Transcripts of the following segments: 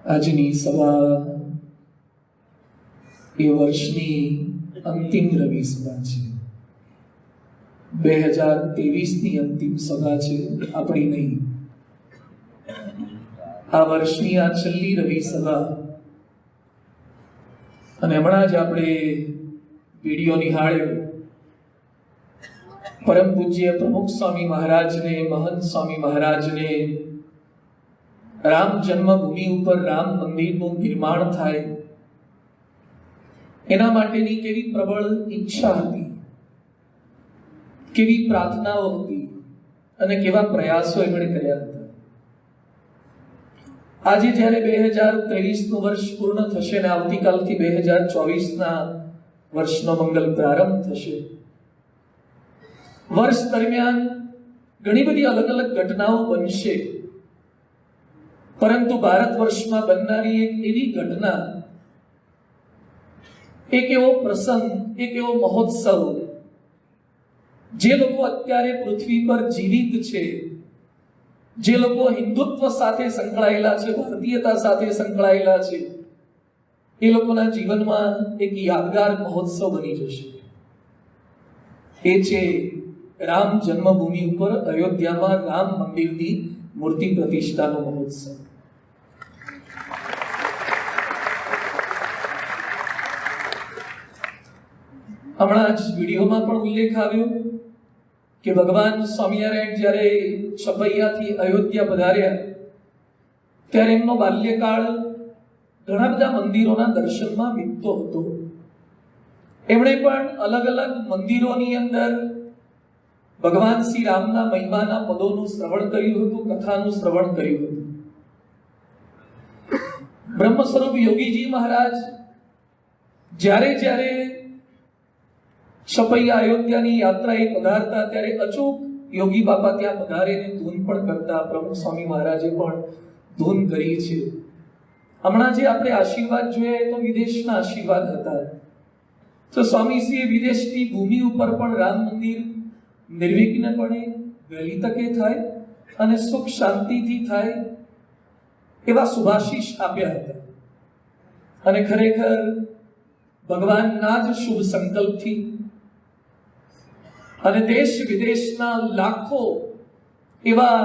આજની સભા એ વર્ષની અંતિમ રવિ સભા છે. 2023ની અંતિમ સભા છે, આપણી નહીં. આ વર્ષની આ છેલ્લી રવિ સભા. અને હમણાં જ આપણે વિડીયો નિહાળ્યો. પરમ પૂજ્ય પ્રમુખ સ્વામી મહારાજને, મહંત સ્વામી મહારાજને રામ જન્મભૂમિ ઉપર રામ મંદિરનું નિર્માણ થાય એના માટેની કેવી પ્રબળ ઈચ્છા હતી, કેવી પ્રાર્થનાઓ હતી અને કેવા પ્રયાસો એમણે કર્યા હતા. આજે જ્યારે 2023નું વર્ષ પૂર્ણ થશે ને આવતીકાલથી 2024ના વર્ષનો મંગલ પ્રારંભ થશે. વર્ષ દરમિયાન ઘણી બધી અલગ અલગ ઘટનાઓ બનશે, પરંતુ ભારત વર્ષમાં બનનારી એક એવી ઘટના, એક એવો પ્રસંગ, એક એવો મહોત્સવ, જે લોકો અત્યારે પૃથ્વી પર જીવિત છે, જે લોકો હિન્દુત્વ સાથે સંકળાયેલા છે, ભારતીયતા સાથે સંકળાયેલા છે, એ લોકોના જીવનમાં એક યાદગાર મહોત્સવ બની જશે. એ છે રામ જન્મભૂમિ ઉપર અયોધ્યામાં રામ મંદિરની મૂર્તિ પ્રતિષ્ઠાનો મહોત્સવ. હમણાં જ વિડીયોમાં પણ ઉલ્લેખ આવ્યો કે ભગવાન સ્વામિનારાયણ જ્યારે છપૈયાથી અયોધ્યા પધાર્યા ત્યારે એમનો બાલ્યકાળ ઘણા બધા મંદિરોના દર્શનમાં વીતતો હતો. એમણે પણ અલગ અલગ મંદિરોની અંદર ભગવાન શ્રી રામના મહિમાના પદોનું શ્રવણ કર્યું હતું, કથાનું શ્રવણ કર્યું હતું. બ્રહ્મ સ્વરૂપ યોગીજી મહારાજ જ્યારે જ્યારે છપૈયા અયોધ્યાની યાત્રાએ પધારતા ત્યારે અચૂક યોગી બાપા ત્યાં પધારીને ધૂન પણ કરતા. પ્રમુખ સ્વામી મહારાજે પણ ધૂન કરી છે. હમણાં જે આપણે આશીર્વાદ જોયા તો વિદેશના આશીર્વાદ હતા. તો સ્વામીશ્રીએ વિદેશની ભૂમિ ઉપર પણ રામ મંદિર નિર્વિઘ્નપણે વહેલી તકે થાય અને સુખ શાંતિથી થાય એવા શુભાશીષ આપ્યા હતા. અને ખરેખર ભગવાનના જ શુભ સંકલ્પથી અને દેશ વિદેશના લાખો એવા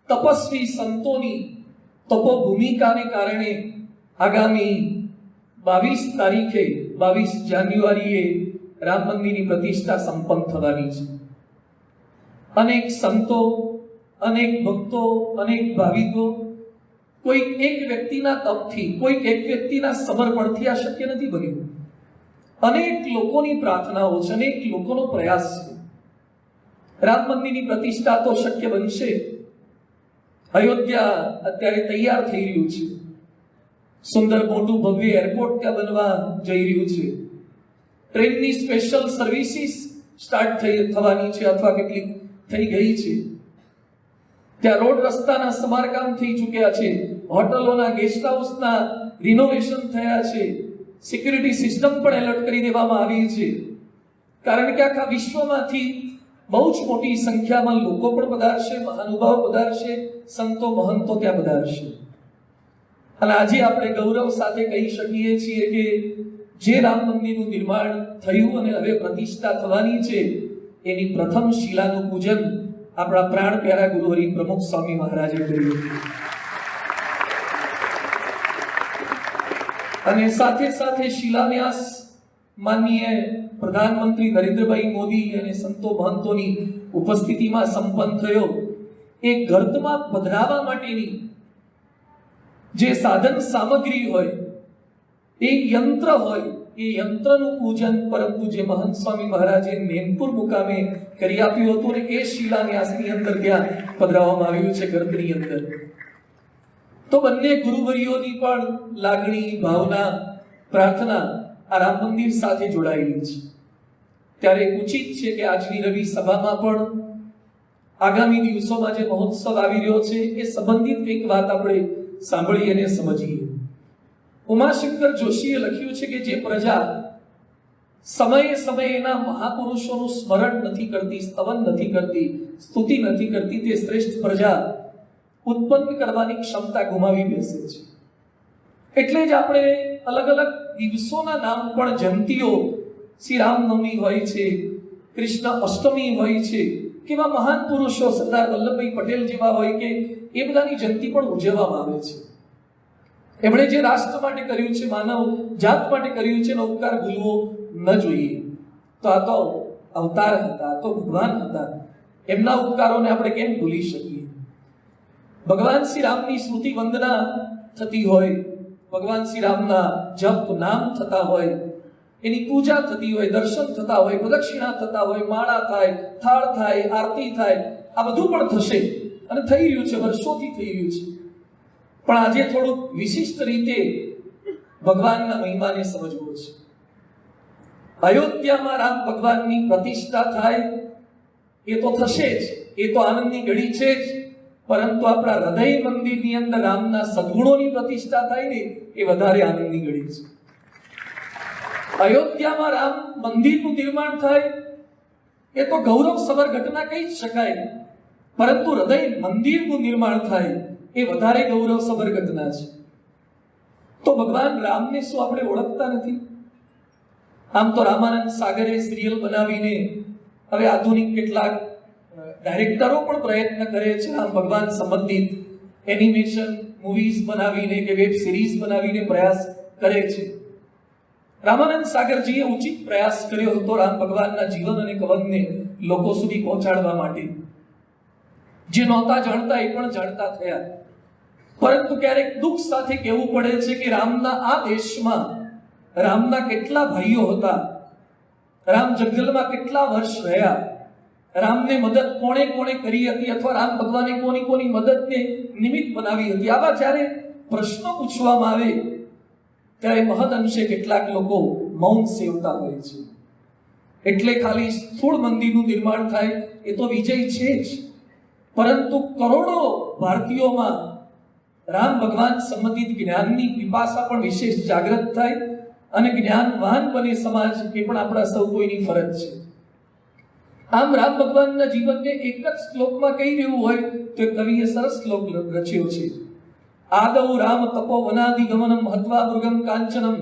તપસ્વી સંતોની તપોભૂમિકાને કારણે આગામી 22 તારીખે 22 જાન્યુઆરીએ રામ મંદિરની પ્રતિષ્ઠા સંપન્ન થવાની છે. અનેક સંતો, અનેક ભક્તો, અનેક ભાવિકો કોઈ એક વ્યક્તિના તપથી, કોઈ એક વ્યક્તિના સમર્પણથી આ શક્ય નથી બન્યું. અનેક લોકોની પ્રાર્થનાઓ છે, અનેક લોકોનો પ્રયાસ છે. રામ મંદિરની પ્રતિષ્ઠા તો શક્ય બનશે. અયોધ્યા અત્યારે તૈયાર થઈ રહ્યું છે. સુંદર મોટું ભવ્ય એરપોર્ટ ત્યાં બનવા જઈ રહ્યું છે. ટ્રેનની સ્પેશિયલ સર્વિસીસ સ્ટાર્ટ થવાની છે અથવા કેટલીક થઈ ગઈ છે. ત્યાં રોડ રસ્તાના સમારકામ થઈ ચૂક્યા છે. હોટલોના, ગેસ્ટ હાઉસના રિનોવેશન થયા છે. સિક્યુરિટી સિસ્ટમ પણ એલર્ટ કરી દેવામાં આવી છે. કારણ કે આખા વિશ્વમાંથી બહુ જ મોટી સંખ્યામાં લોકો પણ પધારશે, મહાનુભાવો પધારશે, સંતો મહંતો ત્યાં પધારશે. અને આજે આપણે ગૌરવ સાથે કહી શકીએ છીએ કે જે રામ મંદિરનું નિર્માણ થયું અને હવે પ્રતિષ્ઠા થવાની છે એની પ્રથમ શિલાનું પૂજન આપણા પ્રાણ પ્યારા ગુરુહરિ પ્રમુખ સ્વામી મહારાજે કર્યું. અને સાથે સાથે શિલાન્યાસ માનનીય પ્રધાનમંત્રી નરેન્દ્રભાઈ મોદી અને સંતો મહંતોની ઉપસ્થિતિમાં સંપન્ન થયો. એ ગર્તમાં પધરાવવા માટેની જે સાધન સામગ્રી હોય, એ યંત્ર હોય, એ યંત્રનું પૂજન પરમ પૂજ્ય મહંત સ્વામી મહારાજે નેમપુર મુકામે કરી આપ્યું હતું અને એ શિલાન્યાસની અંદર ત્યાં પધરાવવામાં આવ્યું છે ગર્તની અંદર. તો બંને ગુરુવરીઓની પણ લાગણી, ભાવના, પ્રાર્થના આ રામ મંદિર સાથે જોડાયેલી છે. ત્યારે ઉચિત છે કે આજની રવિ સભામાં પણ આગામી દિવસોમાં જે મહોત્સવ આવી રહ્યો છે એ સંબંધિત કંઈક વાત આપણે સાંભળીએ અને સમજીએ. ઉમાશંકર જોશીએ લખ્યું છે કે જે પ્રજા સમયે સમયે એના મહાપુરુષોનું સ્મરણ નથી કરતી, સ્તવન નથી કરતી, સ્તુતિ નથી કરતી, તે શ્રેષ્ઠ પ્રજા ઉત્પન્ન કરવાની ક્ષમતા ગુમાવી બેસે છે. એટલે જ આપણે અલગ અલગ દિવસોના નામ પણ જયંતીઓ, શ્રી રામનવમી હોય છે, કૃષ્ણ અષ્ટમી હોય છે, કેવા મહાન પુરુષો સરદાર વલ્લભભાઈ પટેલ જેવા હોય કે એ બધાની જયંતી પણ ઉજવવામાં આવે છે. એમણે જે રાષ્ટ્ર માટે કર્યું છે, માનવ જાત માટે કર્યું છે, એનો ઉપકાર ભૂલવો ન જોઈએ. તો આ તો અવતાર હતા, આ તો ભગવાન હતા, એમના ઉપકારોને આપણે કેમ ભૂલી શકીએ? ભગવાન શ્રી રામની સ્મૃતિ વંદના થતી હોય, ભગવાન શ્રી રામના જપ નામ થતા હોય, એની પૂજા થતી હોય, દર્શન થતા હોય, પ્રદક્ષિણા થતા હોય, માળા થાય, થાળ થાય, આરતી થાય, આ બધું પણ થશે અને થઈ રહ્યું છે, વર્ષોથી થઈ રહ્યું છે. પણ આજે થોડુંક વિશિષ્ટ રીતે ભગવાનના મહિમાને સમજવો છે. અયોધ્યામાં રામ ભગવાનની પ્રતિષ્ઠા થાય એ તો થશે જ, એ તો આનંદની ઘડી છે જ, પરંતુ આપણા હૃદય મંદિરની અંદર રામના સદગુણોની પ્રતિષ્ઠા થાય ને એ વધારે આનંદની ઘડી છે. અયોધ્યામાં રામ મંદિરનું નિર્માણ થાય એ તો ગૌરવસભર ઘટના કહી જ શકાય, પરંતુ હૃદય મંદિરનું નિર્માણ થાય એ વધારે ગૌરવસભર ઘટના છે. તો ભગવાન રામને શું આપણે ઓળખતા નથી? આમ તો રામાનંદ સાગરે સિરિયલ બનાવીને હવે આધુનિક કેટલાક ડાયરેક્ટરો પણ પ્રયત્ન કરે છે રામ ભગવાન સંબંધિત એનિમેશન મૂવીઝ બનાવીને કે વેબ સિરીઝ બનાવીને પ્રયાસ કરે છે. રામાનંદ સાગરજીએ ઉચિત પ્રયાસ કર્યો હતો રામ ભગવાનના જીવન અને કવનને લોકો સુધી પહોંચાડવા માટે. જે નહોતા જાણતા એ પણ જાણતા થયા. પરંતુ ક્યારેક દુઃખ સાથે કહેવું પડે છે કે રામના આ દેશમાં રામના કેટલા ભાઈઓ હતા, રામ જંગલમાં કેટલા વર્ષ રહ્યા, રામને મદદ કોણે કોણે કરી હતી અથવા રામ ભગવાને કોની કોની મદદને નિમિત્ત બનાવી હતી. આવા જ્યારે પ્રશ્નો પૂછવામાં આવે ત્યારે મહદ અંશે કેટલાક લોકો મૌન સેવતા હોય છે. એટલે ખાલી સ્થૂળ મંદિરનું નિર્માણ થાય એ તો વિજય છે જ, પરંતુ કરોડો ભારતીયોમાં રામ ભગવાન સંબંધિત જ્ઞાનની પીપાસા પણ વિશેષ જાગૃત થાય અને જ્ઞાનવાન બને સમાજ, એ પણ આપણા સૌ કોઈની ફરજ છે. આમ રામ ભગવાનના જીવનને એક જ શ્લોકમાં કહી દેવું હોય તો કવિએ સરસ શ્લોક રચ્યો છે. આદૌ રામ તપો વનાદિ ગમનમ હત્વા મૃગમ કાંચનમ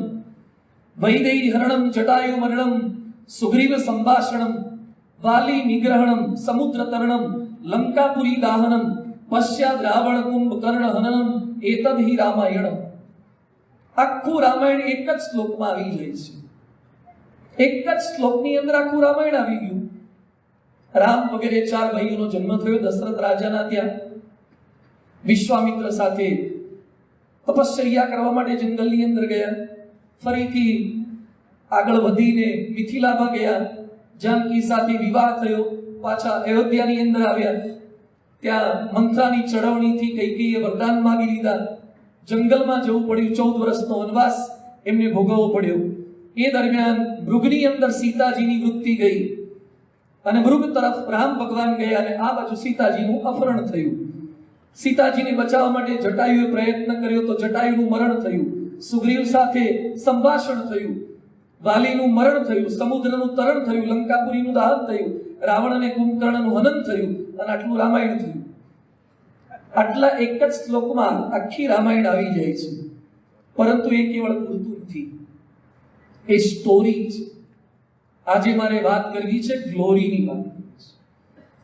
વૈદૈ હરણમ જટાયુ મરણમ સુગ્રીવ સંભાષણમ વાલી નિગ્રહણમ સમુદ્ર તરણમ લંકાપુરી દાહનમ પશ્ચાદ રાવણ કુંભ કર્ણ હનનમ એતદ હિ રામાયણમ. આખું રામાયણ એક જ શ્લોકમાં આવી જાય છે. એક જ શ્લોકની અંદર આખું રામાયણ આવી ગયું. રામ વગેરે 4 ભાઈઓનો જન્મ થયો દશરથ રાજાના ત્યાં. વિશ્વામિત્ર સાથે તપશ્ચર્યા કરવા માટે જંગલની અંદર ગયા. ફરીથી આગળ વધીને મિથિલામાં ગયા, જાનકી સાથે વિવાહ થયો, પાછા અયોધ્યાની અંદર આવ્યા. ત્યાં મંથરાની ચડવણીથી કૈકેયીએ વરદાન માંગી લીધા. જંગલમાં જવું પડ્યું, 14 વર્ષનો વનવાસ એમને ભોગવવો પડ્યો. એ દરમિયાન મૃગની અંદર સીતાજીની વૃત્તિ ગઈ અને મૃગ તરફ રામ ભગવાન ગયા અને આ બાજુ સીતાજીનું અપહરણ થયું. સીતાજીને બચાવવા માટે જટાયુએ પ્રયત્ન કર્યો તો જટાયુનું મરણ થયું. સુગ્રીવ સાથે સંભાષણ થયું, વાલીનું મરણ થયું, સમુદ્રનું તરણ થયું, લંકાપુરીનું દહન થયું, રાવણ અને કુંભકર્ણનું હનન થયું અને આટલું રામાયણ થયું. આટલા એક જ શ્લોકમાં આખી રામાયણ આવી જાય છે. પરંતુ એ કેવળ પૂરતું નથી, એ સ્ટોરી છે. આજે મારે વાત કરવી છે ગ્લોરીની વાત.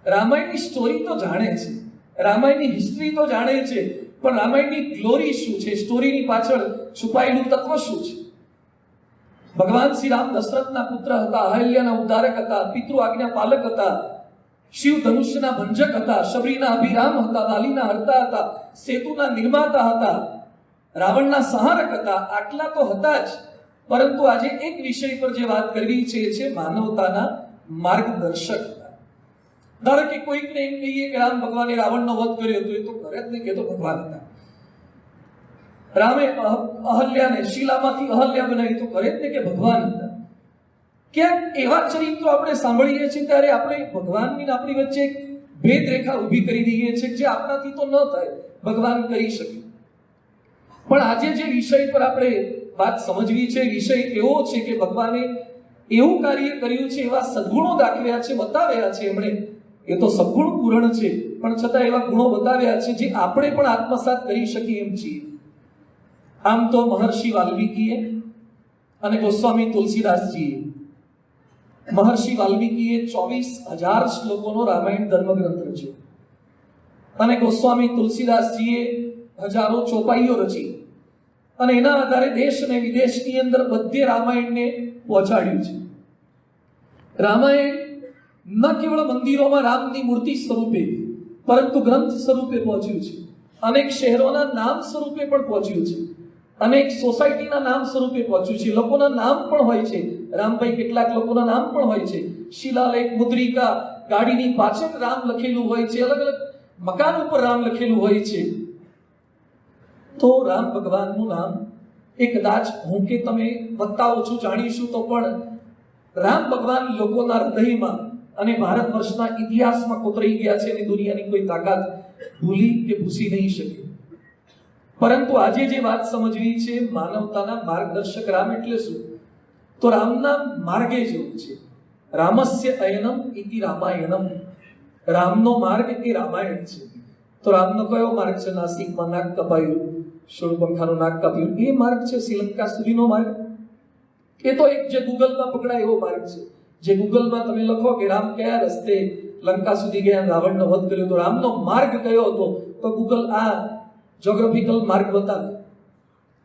રામાયણની સ્ટોરી તો જાણે છે, રામાયણની હિસ્ટ્રી તો જાણે છે, પણ રામાયણની ગ્લોરી શું છે, સ્ટોરીની પાછળ છુપાયેલું તત્વ શું છે? ભગવાન શ્રી રામ દશરથના પુત્ર હતા, અહલ્યાના ઉદ્ધારક હતા, પિતૃ આજ્ઞા પાલક હતા, શિવ ધનુષ્યના ભંજક હતા, શબરીના અભિરામ હતા, વાલીના હર્તા હતા, સેતુના નિર્માતા હતા, રાવણના સંહારક હતા. આટલા તો હતા જ, પરંતુ આજે એક વિષય પર જે વાત કરવી છે એ છે માનવતાના માર્ગદર્શક હતા. ધારો કે કોઈકને એમ કહીએ કે રામ ભગવાને રાવણનો વધ કર્યો હતો, એ તો કરે જ નહીં, કે તો ભગવાન હતા. રામે અહલ્યાને શીલામાંથી અહલ્યા બનાવી, તો કરે જ નહીં, કે ભગવાન હતા. ક્યાંક એવા ચરિત્રો આપણે સાંભળીએ છીએ ત્યારે આપણે ભગવાનની આપણી વચ્ચે એક ભેદ રેખા ઊભી કરી દઈએ છીએ, જે આપણાથી તો ન થાય, ભગવાન કરી શકે. પણ આજે જે વિષય પર આપણે વાત સમજવી છે, વિષય એવો છે કે ભગવાને એવું કાર્ય કર્યું છે, એવા સદગુણો દાખવ્યા છે, બતાવ્યા છે એમણે, એ તો સગુણ પૂરણ છે, પણ છતાં એવા ગુણો બતાવ્યા છે જે આપણે પણ આત્મસાત કરી શકીએ એમ છીએ. આમ તો મહર્ષિ વાલ્મીકીએ અને ગોસ્વામી તુલસીદાસજીએ, મહર્ષિ વાલ્મીકીએ 24,000 શ્લોકોનો રામાયણ ધર્મગ્રંથ રચ્યો અને ગોસ્વામી તુલસીદાસજીએ હજારો ચોપાઈઓ રચી અને એના આધારે દેશ અને વિદેશની અંદર બધે રામાયણને પહોંચાડ્યું છે. રામાયણ ન કેવળ મંદિરોમાં રામની મૂર્તિ સ્વરૂપે, પરંતુ ગ્રંથ સ્વરૂપે પહોંચ્યું છે. અનેક શહેરોના નામ સ્વરૂપે પણ પહોંચ્યું છે. અનેક સોસાયટીના નામ સ્વરૂપે પહોંચ્યું છે. લોકોના નામ પણ હોય છે. રામભાઈ કેટલાક લોકોના નામ પણ હોય છે. શિલાલેખ, મુદ્રિકા, ગાડીની પાછળ રામ લખેલું હોય છે. અલગ અલગ મકાન ઉપર રામ લખેલું હોય છે. તો રામ ભગવાનનું નામ એ કદાચ હું કે તમે વત્તા ઓછું જાણીશું તો પણ રામ ભગવાન લોકોના હૃદયમાં અને ભારત વર્ષના ઇતિહાસમાં કોતરાઈ ગયા છે અને દુનિયાની કોઈ તાકાત ભૂલી કે ભૂસી નહીં શકે. પરંતુ આજે જે વાત સમજવી છે, માનવતાના માર્ગદર્શક રામ એટલે શું? તો રામના માર્ગે જેવું છે. રામસ્ય અયનમ ઇતિ રામાયણમ. રામનો માર્ગ એ રામાયણ છે. તો રામનો કયો માર્ગ છે? નાસિકમાં નાક કપાયું, શૂળપંખાનું નાક કાપ્યું, એ માર્ગ છે. શ્રીલંકા સુધીનો માર્ગ એ તો એક જે ગૂગલમાં પકડાય એવો માર્ગ છે. જે ગૂગલમાં તમે લખો કે રામ કયા રસ્તે લંકા સુધી ગયા, રાવણનો વધ કર્યો, તો રામનો માર્ગ કયો હતો? તો ગૂગલ આ જ્યોગ્રાફિકલ માર્ગ બતાવે.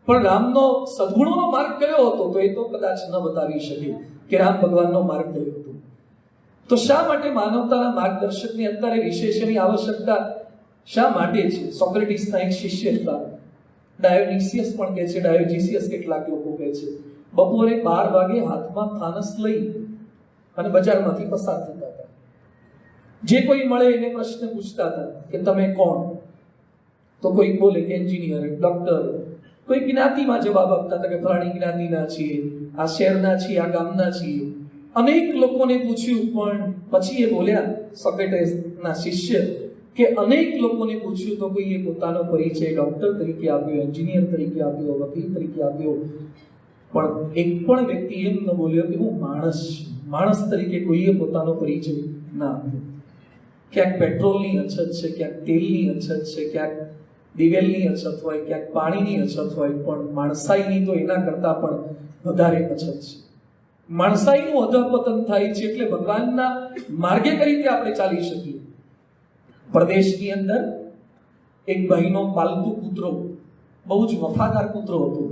પણ રામનો સદગુણોનો માર્ગ કયો હતો? તો એ તો કદાચ ન બતાવી શકે કે રામ ભગવાનનો માર્ગ કયો હતો. તો શા માટે માનવતાના માર્ગદર્શકની અત્યારે વિશેષની આવશ્યકતા શા માટે છે? સોક્રેટિસના એક શિષ્ય હતા, ડાયોનિસિયસ પણ કહે છે, ડાયોજીસિયસ કેટલાક લોકો કહે છે. બપોરે 12 વાગે હાથમાં ફાનસ લઈ અને બજારમાંથી પસાર થતા હતા. જે કોઈ મળે એને પ્રશ્ન પૂછતા હતા કે તમે કોણ? તો કોઈ બોલે કે એન્જિનિયર, ડોક્ટર, કોઈ જ્ઞાતિમાં જવાબ આપતા હતા કે ફલાણી જ્ઞાતિના છીએ, આ શહેરના છીએ, આ ગામના છીએ. અનેક લોકોને પૂછ્યું, પણ પછી એ બોલ્યા, સોક્રેટિસના શિષ્ય, કે અનેક લોકોને પૂછ્યું તો કોઈએ પોતાનો પરિચય ડોક્ટર તરીકે આપ્યો, એન્જિનિયર તરીકે આપ્યો, વકીલ તરીકે આપ્યો, પણ એક પણ વ્યક્તિ એમ ન બોલ્યો કે હું માણસ છું. માણસ તરીકે કોઈએ પોતાનો પરિચય ના આપ્યો. ક્યાંક પેટ્રોલની અછત છે, ક્યાંક તેલની અછત છે, ક્યાંક દિવેલની અછત હોય, ક્યાંક પાણીની અછત હોય, પણ માણસાઈની તો એના કરતા પણ વધારે અછત છે. માણસાઈનું અધઃપતન થાય છે. એટલે ભગવાનના માર્ગે કઈ રીતે આપણે ચાલી શકીએ? પ્રદેશની અંદર એક ભાઈનો પાલતુ કૂતરો, બહુ જ વફાદાર કૂતરો હતો.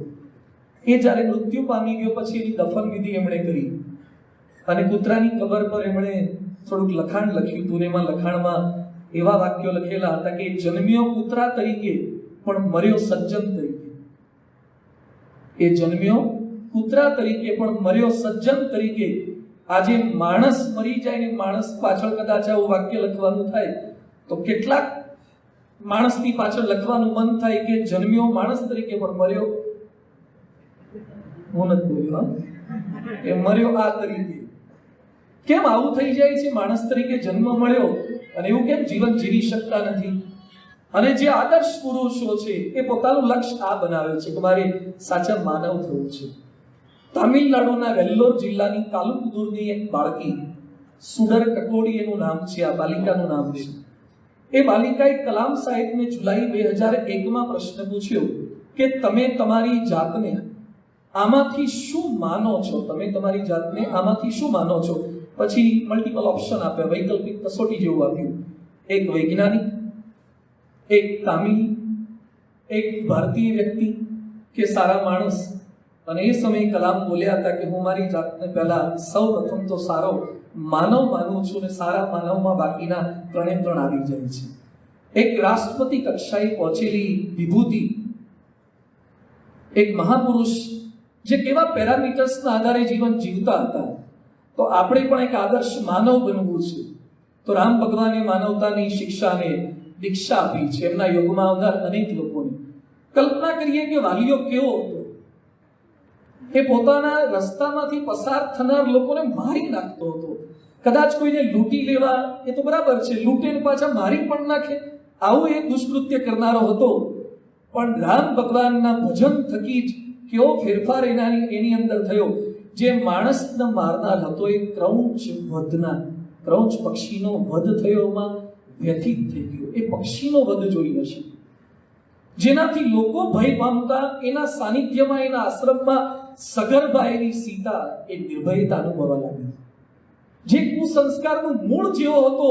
એ જ્યારે મૃત્યુ પામી ગયો પછી એની દફન વિધિ એમણે કરી અને કૂતરાની કબર પર એમણે થોડુંક લખાણ લખ્યું હતું. એમાં લખાણમાં એવા વાક્યો લખેલા હતા કે જન્મ્યો કૂતરા તરીકે પણ મર્યો સજ્જન તરીકે. એ જન્મ્યો કૂતરા તરીકે પણ મર્યો સજ્જન તરીકે. આજે માણસ મરી જાય ને માણસ પાછળ કદાચ આવું વાક્ય લખવાનું થાય તો કેટલાક માણસની પાછળ લખવાનું મન થાય કે જન્મ્યો માણસ તરીકે પણ મર્યો, હું નથી બોલ્યો, એ મર્યો આ તરીકે. કેમ આવું થઈ જાય છે? માણસ તરીકે જન્મ મળ્યો અને એવું કેમ જીવન જીવી શકતા નથી? અને જે આદર્શ પુરુષો છે એ પોતાનું લક્ષ્ય આ બનાવે છે કે મારે સાચા માનવ થવું છે. તામિલનાડુના વેલ્લોર જિલ્લાની તાલુકુદુરની એક બાળકી, સુડર કકોડી એનું નામ છે, આ બાલિકાનું નામ છે. એ બાલિકાએ કલામ સાહેબને જુલાઈ 2001માં પ્રશ્ન પૂછ્યો કે તમે તમારી જાતને આમાંથી શું માનો છો? તમે તમારી જાતને આમાંથી શું માનો છો? પછી મલ્ટિપલ ઓપ્શન આપ્યા, વૈકલ્પિક કસોટી જેવું આપ્યું. એક વૈજ્ઞાનિક, એક તામિલ, એક ભારતીય વ્યક્તિ કે સારા માણસ. અને એ સમયે કલામ બોલ્યા હતા કે હું મારી જાતને પહેલા સૌપ્રથમ તો સારો માનવ માનું છું ને સારા માનવમાં બાકીના 3 આવી જાય છે. એક રાષ્ટ્રપતિ કક્ષાએ પહોંચેલી વિભૂતિ, એક મહાપુરુષ જે કેવા પેરામીટર્સના આધારે જીવન જીવતા હતા. તો આપણે પણ એક આદર્શ માનવ બનવું છે. તો રામ ભગવાને માનવતાની શિક્ષાને દીક્ષા આપી છે એમના યુગમાં આવનાર અનેક લોકોને. કલ્પના કરીએ કે વાલિયો કેવો હતો. એ પોતાના રસ્તામાંથી પસાર થનાર લોકોને મારી નાખતો હતો. કદાચ કોઈને લૂંટી લેવા એ તો બરાબર છે, લૂંટે પાછા મારી પણ નાખે, આવું એક દુષ્કૃત્ય કરનારો હતો. પણ રામ ભગવાનના ભજન થકી જ કેવો ફેરફાર એની અંદર થયો. જે માણસને મારનાર હતો એ ક્રૌંચ વધના ક્રોચ પક્ષીનો વધ થયોમાં વ્યથિત થઈ ગયો. એ પક્ષીનો વધ જોઈ હશે, જેનાથી લોકો ભય પામતા. એના સાનિધ્યમાં, એના આશ્રમમાં સગર્ભા એવી સીતા એ નિર્ભયતા અનુભવવા લાગી. જે કુસંસ્કારનું મૂળ જેવો હતો,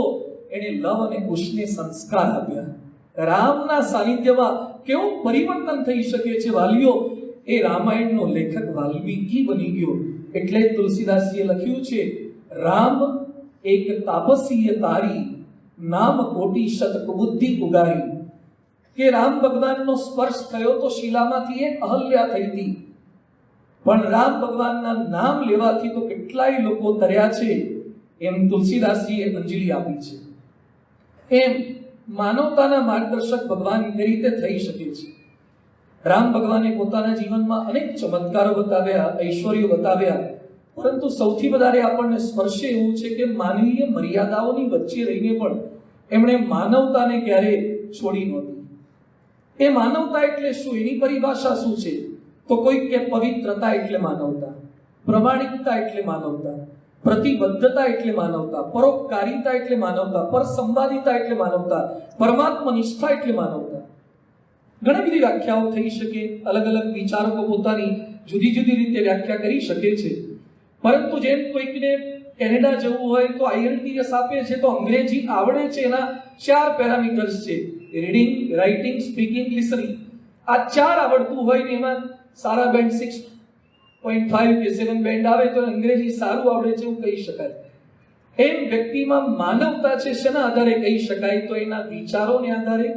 એને લવ અને કુશને સંસ્કાર આપ્યા. રામના સાનિધ્યમાં કેવું પરિવર્તન થઈ શકે છે વાલીઓ! એ રામાયણનો લેખક વાલ્મીકી બની ગયો. એટલે તુલસીદાસજીએ લખ્યું છે, રામ એક તાપસીય તારી, નામ કોટી શત કુબુદ્ધિ ઉગારી. કે રામ ભગવાનનો સ્પર્શ થયો તો શિલામાંથી એક અહલ્યા થઈ હતી, પણ રામ ભગવાનના નામ લેવાથી તો કેટલાય લોકો તર્યા છે. એમ તુલસીદાસજીએ અંજલિ આપી છે. એમ માનવતાના માર્ગદર્શક ભગવાન એ રીતે થઈ શકે છે. રામ ભગવાને પોતાના જીવનમાં અનેક ચમત્કારો બતાવ્યા, ઐશ્વર્યો બતાવ્યા, પરંતુ સૌથી વધારે આપણને સ્પર્શે એવું છે કે માનવીય મર્યાદાઓની વચ્ચે રહીને પણ એમણે માનવતાને ક્યારેય છોડી નહોતી. એ માનવતા એટલે શું? એની પરિભાષા શું છે? તો કોઈ કે પવિત્રતા એટલે માનવતા, પ્રમાણિકતા એટલે માનવતા, પ્રતિબદ્ધતા એટલે માનવતા, પરોપકારિતા એટલે માનવતા, પરસંવાદિતા એટલે માનવતા, પરમાત્મા નિષ્ઠા એટલે માનવતા. ઘણી બધી વ્યાખ્યાઓ થઈ શકે. અલગ અલગ વિચારકો પોતાની જુદી જુદી રીતે વ્યાખ્યા કરી શકે છે. પરંતુ જેમ કોઈકને કેનેડા જવું હોય તો IELTS આપે છે, તો અંગ્રેજી આવડે છે, એના 4 પેરામીટર્સ છે: રીડિંગ, રાઇટિંગ, સ્પીકિંગ, લિસનિંગ. આ 4 આવડતું હોય ને એમાં સારા બેન્ડ 6.5 કે 7 બેન્ડ આવે તો અંગ્રેજી સારું આવડે છે એવું કહી શકાય. એમ વ્યક્તિમાં માનવતા છે. શેના આધારે કહી શકાય? તો એના વિચારોને આધારે,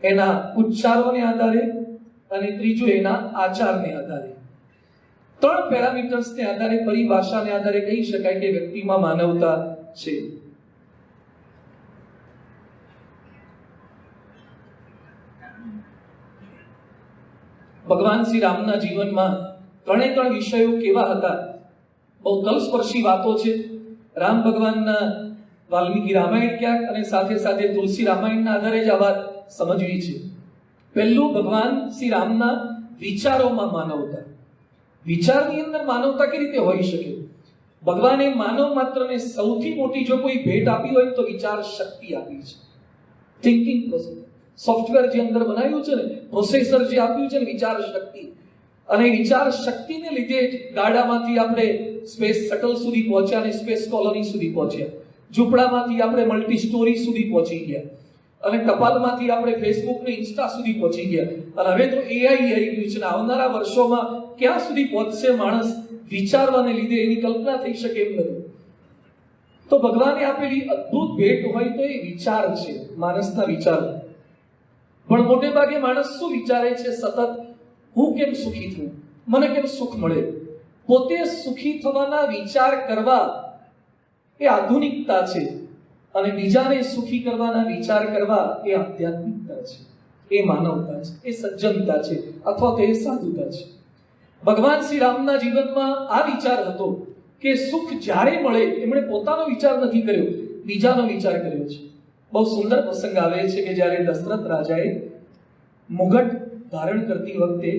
એના ઉચ્ચારોને આધારે, અને ત્રીજું એના આચારને આધારે. 3 પેરામીટર્સને આધારે, પરિભાષાને આધારે કહી શકાય કે વ્યક્તિમાં માનવતા છે. ભગવાન શ્રી રામના જીવનમાં 3 વિષયો કેવા હતા? બહુ તલસ્પર્શી વાતો છે. રામ ભગવાનના વાલ્મીકી રામાયણ ક્યાંક, અને સાથે સાથે તુલસી રામાયણના આધારે જ આ વાત સમજવી છે. પહેલું, ભગવાન શ્રી રામના વિચારોમાં માનવતા. વિચારની અંદર માનવતા કેવી રીતે હોઈ શકે? ભગવાને માનવ માત્રને સૌથી મોટી જો કોઈ ભેટ આપી હોય તો વિચાર શક્તિ આપી છે. થિંકિંગ પ્રોસેસ, સોફ્ટવેર જે અંદર બનાવ્યું છે ને, પ્રોસેસર જે આપ્યું છે ને, વિચાર શક્તિ. અને વિચાર શક્તિને લીધે જ ગાડામાંથી આપણે સ્પેસ શટલ સુધી પહોંચ્યા અને સ્પેસ કોલોની સુધી પહોંચ્યા. ઝૂંપડામાંથી આપણે મલ્ટી સ્ટોરી સુધી પહોંચી ગયા, અને ટપાલમાંથી આપણે ફેસબુક ને ઇન્સ્ટા સુધી પહોંચી ગયા. અને હવે તો AI આવી ગયું છે. આવનારા વર્ષોમાં ક્યાં સુધી પહોંચશે માણસ વિચારવાને લીધે, એની કલ્પના થઈ શકે એમ નથી. તો ભગવાને આપેલી અદ્ભુત ભેટ હોય તો એ વિચાર છે, માણસના વિચારો. પણ મોટે ભાગે માણસ શું વિચારે છે? સતત હું કેમ સુખી થઉં, મને કેમ સુખ મળે. પોતે સુખી થવાના વિચાર કરવા એ આધુનિકતા છે, અને બીજાને સુખી કરવાના વિચાર કરવા એ આધ્યાત્મિકતા છે, એ માનવતા છે, એ સજ્જનતા છે, અથવા તો એ સાધુતા છે. ભગવાન શ્રી રામના જીવનમાં આ વિચાર હતો કે સુખ જ્યારે મળે, એમણે પોતાનો વિચાર નથી કર્યો, બીજાનો વિચાર કર્યો છે. બહુ સુંદર પ્રસંગ આવે છે કે જ્યારે દશરથ રાજાએ મુગટ ધારણ કરતી વખતે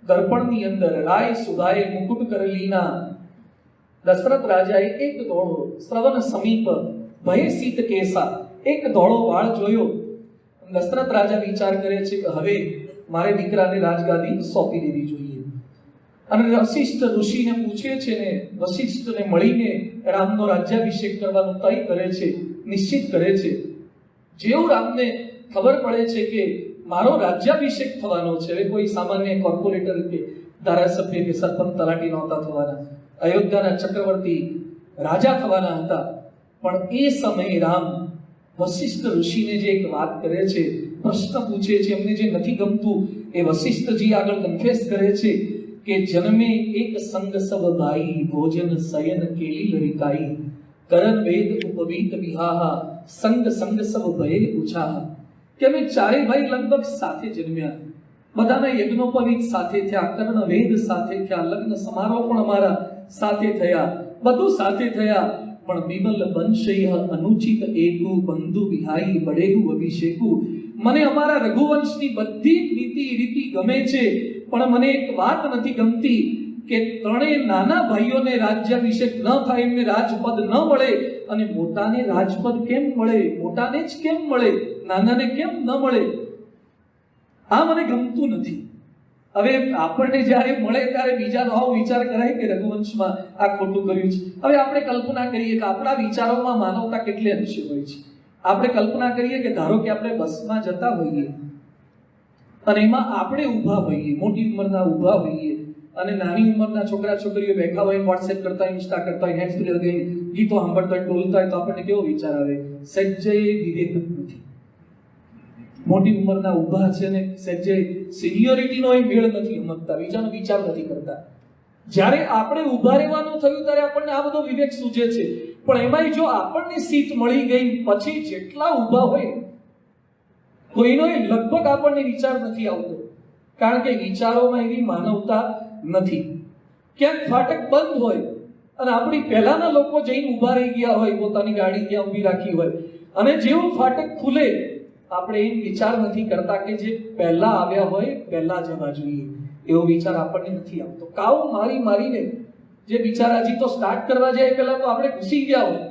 દર્પણની અંદર રાય સુધાએ મુકુટ કરેલીના દશરથ રાજાએ એક ધોળો શ્રવણ સમીપ ભય સીત કેસા, એક ધોળો વાળ જોયો. દશરથ રાજા વિચાર કરે છે કે હવે મારે દીકરાને રાજગાદી સોંપી દેવી જોઈએ. અને વશિષ્ઠ ઋષિને પૂછે છે ને વશિષ્ઠને મળીને રામનો રાજ્યાભિષેક કરવાનું તય કરે છે, નિશ્ચિત કરે છે. જેવું રામને ખબર પડે છે કે મારો રાજ્યાભિષેક થવાનો છે, હવે કોઈ સામાન્ય કોર્પોરેટર કે ધારાસભ્ય કે સરપંચ તલાટી નહોતા થવાના, અયોધ્યાના ચક્રવર્તી રાજા થવાના હતા. પણ એ સમયે રામ વશિષ્ઠ ઋષિને જે એક વાત કરે છે, પ્રશ્ન પૂછે છે, એમને જે નથી ગમતું એ વશિષ્ઠજી આગળ કન્ફેસ કરે છે કે જન્મે એક સંગ સબ ભાઈ, ભોજન શયન કેલી લરિકાઈ, કરન વેદ ઉપવીત વિહાહા, સંગ સંગ સબ ભય ઉછાહા. કે અમે ચારે ભાઈ લગભગ સાથે જન્મ્યા, બધાના યજ્ઞોપવીત સાથે થયા, કર્ણ વેદ સાથે થયા, લગ્ન સમારોહ પણ અમારા સાથે થયા, બધું સાથે થયા. પણ બિમલ વંશય અનુચિત એકુ, બંધુ વિહાઈ બડેહુ અભિષેકુ. મને અમારા રઘુવંશની બધી નીતિ રીતિ ગમે છે, પણ મને એક વાત નથી ગમતી કે ત્રણેય નાના ભાઈઓને રાજ્યાભિષેક ન થાય, એમને રાજપદ ન મળે, અને મોટાને રાજપદ કેમ મળે? મોટાને જ કેમ મળે, નાનાને કેમ ન મળે? આ મને ગમતું નથી. હવે આપણને જ્યારે મળે ત્યારે બીજાનો આવો વિચાર કરાય કે રઘુવંશમાં આ ખોટું કર્યું છે. હવે આપણે કલ્પના કરીએ કે આપણા વિચારોમાં માનવતા કેટલી અંશે હોય છે. આપણે કલ્પના કરીએ કે ધારો કે આપણે બસમાં જતા હોઈએ અને એમાં આપણે ઊભા હોઈએ, મોટી ઉંમરના ઊભા હોઈએ, અને નાની ઉંમરના છોકરા છોકરીઓ બેઠા હોય, વોટ્સએપ કરતા હોય, ઇન્સ્ટા કરતા હોય, હેન્ડ્સ ફ્રી લગાવી ગીતો સાંભળતા હોય, ડોલતા હોય, તો આપણને કેવો વિચાર આવે? સજ્જય વિવેક નથી. મોટી ઉંમરના ઊભા છે ને સજ્જય સિનિયોરિટીનો એ મેળ નથી સમજતા, બીજાનો વિચાર નથી કરતા. જ્યારે આપણે ઊભા રહેવાનું થયું ત્યારે આપણને આ બધો વિવેક સૂજે છે. પણ એમાંય જો આપણને સીટ મળી ગઈ પછી જેટલા ઊભા હોય કોઈનો એ લગભગ આપણને વિચાર નથી આવતો, કારણ કે વિચારોમાં એવી માનવતા નથી. ક્યાંક ફાટક બંધ હોય અને આપણી પહેલાના લોકો જઈને ઊભા રહી ગયા હોય, પોતાની ગાડી ત્યાં ઊભી રાખી હોય, અને જેવું ફાટક ખુલે આપણે એમ વિચાર નથી કરતા કે જે પહેલા આવ્યા હોય પહેલા જવા જોઈએ. એવો વિચાર આપણને નથી આવતો. કાવ મારીને જે બિચારા હજી તો સ્ટાર્ટ કરવા જાય પહેલા તો આપણે ઘૂસી ગયા હોય.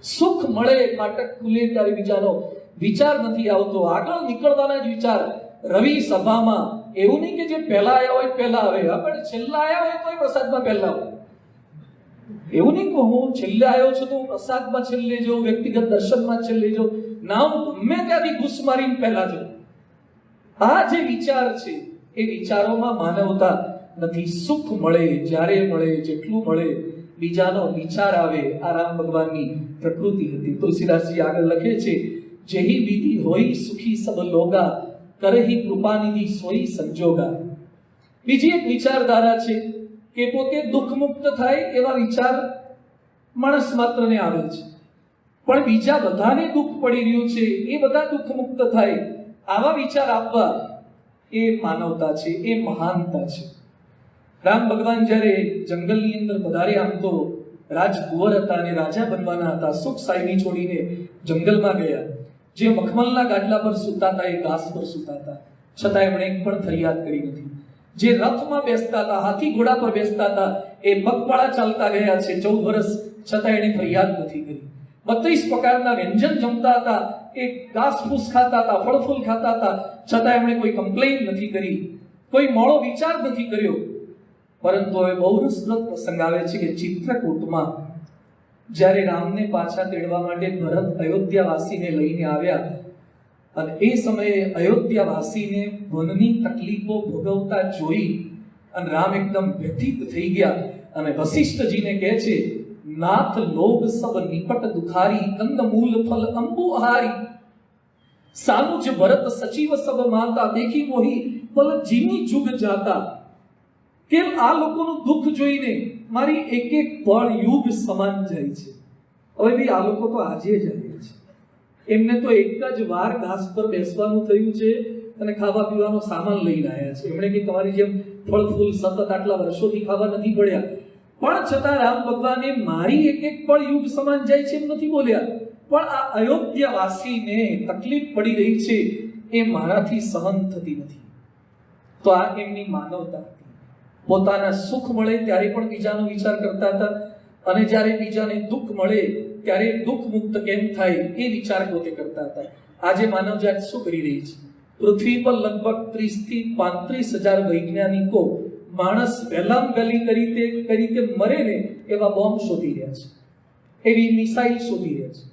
સુખ મળે, ફાટક ખુલે ત્યારે બીજાનો વિચાર નથી આવતો. આગળ નીકળવાના જ વિચાર. રવિ સભામાં એવું નહીં કે જે પહેલા આવ્યા હોય પહેલા આવે, આપણે છેલ્લા આવ્યા હોય તો પ્રસાદમાં પહેલા હોય. એવું નહીં કે હું છેલ્લે આવ્યો છું તો હું પ્રસાદમાં છેલ્લે જાઉં, વ્યક્તિગત દર્શનમાં છેલ્લે જાઉં. ના, હું ગમે ત્યાંથી ઘૂસ મારીને પહેલા જાઉં. આ જે વિચાર છે એ વિચારોમાં માનવતા નથી. સુખ મળે જ્યારે મળે, જેટલું મળે, બીજાનો વિચાર આવે. આ રામ ભગવાનની પ્રકૃતિ હતી. તુલસીદાસજી આગળ લખે છે, જેહી વિધિ હોઈ સુખી સબ લોગા, કરહી કૃપાનિધિ સોઈ સંજોગા. બીજી એક વિચારધારા છે કે પોતે દુઃખ મુક્ત થાય એવા વિચાર માણસ માત્રને આવે છે, પણ બીજા બધાને દુઃખ પડી રહ્યું છે એ બધા દુઃખ મુક્ત થાય આવા વિચાર આપવા એ માનવતા છે, એ મહાનતા છે. રામ ભગવાન જ્યારે જંગલની અંદર પધાર્યા, આમ તો રાજકુંવર હતા અને રાજા બનવાના હતા, સુખ સાયની છોડીને જંગલમાં ગયા. જે મખમલના ગાડલા પર સૂતા હતા એ ઘાસ પર સૂતા હતા, છતાં એમણે એક પણ ફરિયાદ કરી નથી. જે રથમાં બેસતા હતા, હાથી ઘોડા પર બેસતા હતા, એ પગપાળા ચાલતા ગયા છે 14 વર્ષ, છતાં એણે ફરિયાદ નથી કરી. 32 પ્રકારના વ્યંજન જમતા હતા, એ ઘાસ ફૂસ ખાતા હતા, ફળ ફૂલ ખાતા હતા, છતાં એમણે કોઈ કમ્પ્લેન નથી કરી, કોઈ મોળો વિચાર નથી કર્યો. પરંતુ હવે બહુ રસપ્રદ પ્રસંગ આવે છે કે ચિત્રકૂટમાં જ્યારે રામને પાછા તેડવા માટે ભરત અયોધ્યાવાસીને લઈને આવ્યા, અને એ સમયે અયોધ્યાવાસીને વનની તકલીફો ભોગવતા જોઈ અને રામ એકદમ વ્યથિત થઈ ગયા અને વશિષ્ઠજીને કહે છે, નાથ લોગ સબ નિપટ દુખારી, કંદ મૂલ ફલ અંબુ આહારી, સાનુજ ભરત સચિવ સબ માતા, દેખી મોહી પલ જીની જુગ જાતા. કેમ આ લોકોનું દુઃખ જોઈને મારી એક એક પળ યુગ સમાન જાય છે. હવે ભાઈ આ લોકો તો આજે જ આવ્યા છે, એમને તો એક જ વાર ઘાસ પર બેસવાનું થયું છે અને ખાવા પીવાનો સામાન લઈને આવ્યા છે. એમણે કે તમારી જેમ ફળ ફૂલ સતત આટલા વર્ષોથી ખાવા નથી પડ્યા, પણ છતાં રામ ભગવાને મારી એક એક પળ યુગ સમાન જાય છે એમ નથી બોલ્યા. પણ આ અયોધ્યાવાસીને તકલીફ પડી રહી છે એ મારાથી સહન થતી નથી. તો આ એમની માનવતા હતી. પોતાના સુખ મળે ત્યારે પણ બીજાનો વિચાર કરતા હતા, અને જ્યારે બીજાને દુઃખ મળે ત્યારે દુઃખ મુક્ત કેમ થાય એ વિચાર પોતે કરતા હતા. આજે માનવજાત શું કરી રહી છે? પૃથ્વી પર લગભગ 30 થી 35,000 વૈજ્ઞાનિકો માણસ પહેલામાં પહેલી રીતે મરે ને એવા બોમ્બ શોધી રહ્યા છે, એવી મિસાઇલ શોધી રહ્યા છે,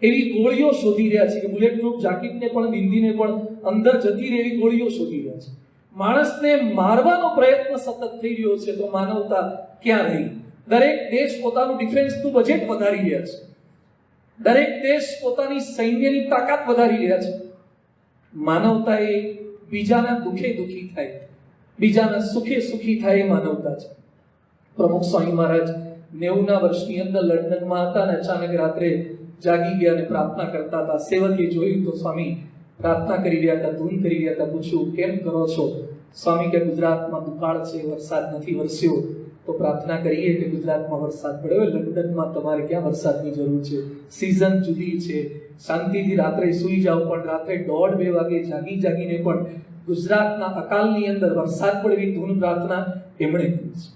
એવી ગોળીઓ શોધી રહ્યા છે કે બુલેટ પ્રૂફ જાકેટને પણ બિંદીને પણ અંદર જતી રહે એવી ગોળીઓ શોધી રહ્યા છે. માણસને મારવાનો પ્રયત્ન સતત થઈ રહ્યો છે. તો માનવતા ક્યાં રહી? દરેક દેશ પોતાનું ડિફેન્સનું બજેટ વધારી રહ્યા છે, દરેક દેશ પોતાની સૈન્યની તાકાત વધારી રહ્યા છે. માનવતા એ બીજાના દુઃખે દુઃખી થાય, બીજાના સુખે સુખી થાય એ માનવતા છે. પ્રમુખ સ્વામી મહારાજ 90ના વર્ષની અંદર લંડનમાં હતા અને અચાનક રાત્રે જાગી ગયા અને પ્રાર્થના કરતા હતા. સેવકે જોયું તો સ્વામી પ્રાર્થના કરી રહ્યા હતા, ધૂન કરી રહ્યા હતા. પૂછ્યું, કેમ કરો છો? સ્વામી કે ગુજરાતમાં દુકાળ છે, વરસાદ નથી વરસ્યો, તો પ્રાર્થના કરીએ કે ગુજરાતમાં વરસાદ પડે. લંડનમાં તમારે ક્યાં વરસાદની જરૂર છે? સિઝન જુદી છે, શાંતિથી રાત્રે સૂઈ જાઓ, પણ રાત્રે 1:30-2 વાગે જાગીને પણ ગુજરાતના અકાલની અંદર વરસાદ પડે એવી ધૂન પ્રાર્થના એમણે કરી છે.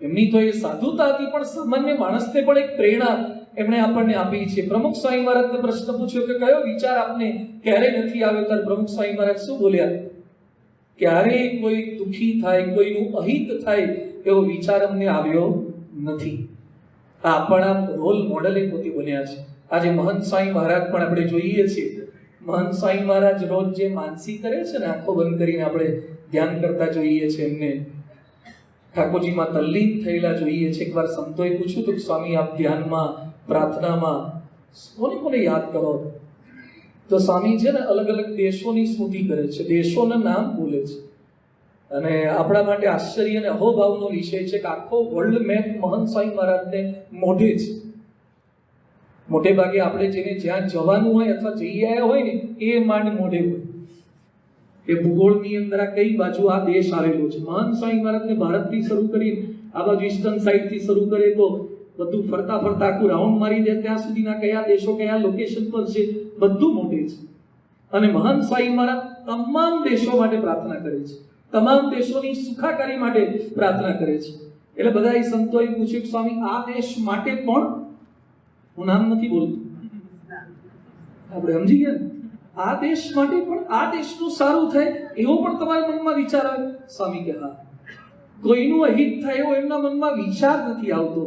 એમની તો એ સાધુતા હતી, પણ સામાન્ય માણસને પણ એક પ્રેરણા એમણે આપણને આપી છે. પ્રમુખ સ્વામી મહારાજને પ્રશ્ન પૂછ્યો કે કયો વિચાર આપને ક્યારેય નથી આવ્યો? ત્યારે પ્રમુખ સ્વામી મહારાજ શું બોલ્યા? ક્યારેય કોઈ દુઃખી થાય, કોઈનું અહિત થાય એવો વિચાર અમને આવ્યો નથી. આ આપણા રોલ મોડલ એ પોતે બન્યા છે. આજે મહંત સ્વામી મહારાજ પણ આપણે જોઈએ છીએ. મહંત સ્વામી મહારાજ રોજ જે માનસી કરે છે ને, આંખો બંધ કરીને આપણે ધ્યાન કરતા જોઈએ છે, એમને ઠાકોરજીમાં તલ્લીન થયેલા જોઈએ છે. એકવાર સંતોએ પૂછ્યું તો સ્વામી આપ ધ્યાનમાં, પ્રાર્થનામાં કોને કોને યાદ કરો? તો સ્વામી છે ને અલગ અલગ દેશોની સ્મૃતિ કરે છે, દેશોના નામ બોલે છે. અને આપણા માટે આશ્ચર્ય અને અહોભાવનો વિષય છે કે આખો વર્લ્ડ મેપ મહંત સ્વામી મહારાજને મોઢે છે. મોટે ભાગે આપણે જેને જ્યાં જવાનું હોય અથવા જઈ આવ્યા હોય ને એ માંડ મોઢે હોય એ ભૂગોળની અંદર આ કઈ બાજુ આ દેશ આવેલો છે. મહંત સ્વામી મહારાજને ભારતથી શરૂ કરી આ બાજુ ઈસ્ટર્ન સાઈડથી શરૂ કરે તો બધું ફરતા ફરતા આખું રાઉન્ડ મારી દે ત્યાં સુધીના કયા દેશો કયા લોકેશન પર છે બધું મોઢે છે. અને મહંત સ્વામી મહારાજ તમામ દેશો માટે પ્રાર્થના કરે છે, તમામ દેશોની સુખાકારી માટે પ્રાર્થના કરે છે. એટલે બધા સંતોએ પૂછ્યું કે સ્વામી આ દેશ માટે પણ, હું નામ નથી બોલતો, આપણે સમજી ગયા, આ દેશ માટે પણ, આ દેશનું સારું થાય એવો પણ તમારા મનમાં વિચાર આવે? સ્વામી કે હા. કોઈનું અહિત થાય એવો એમના મનમાં વિચાર નથી આવતો.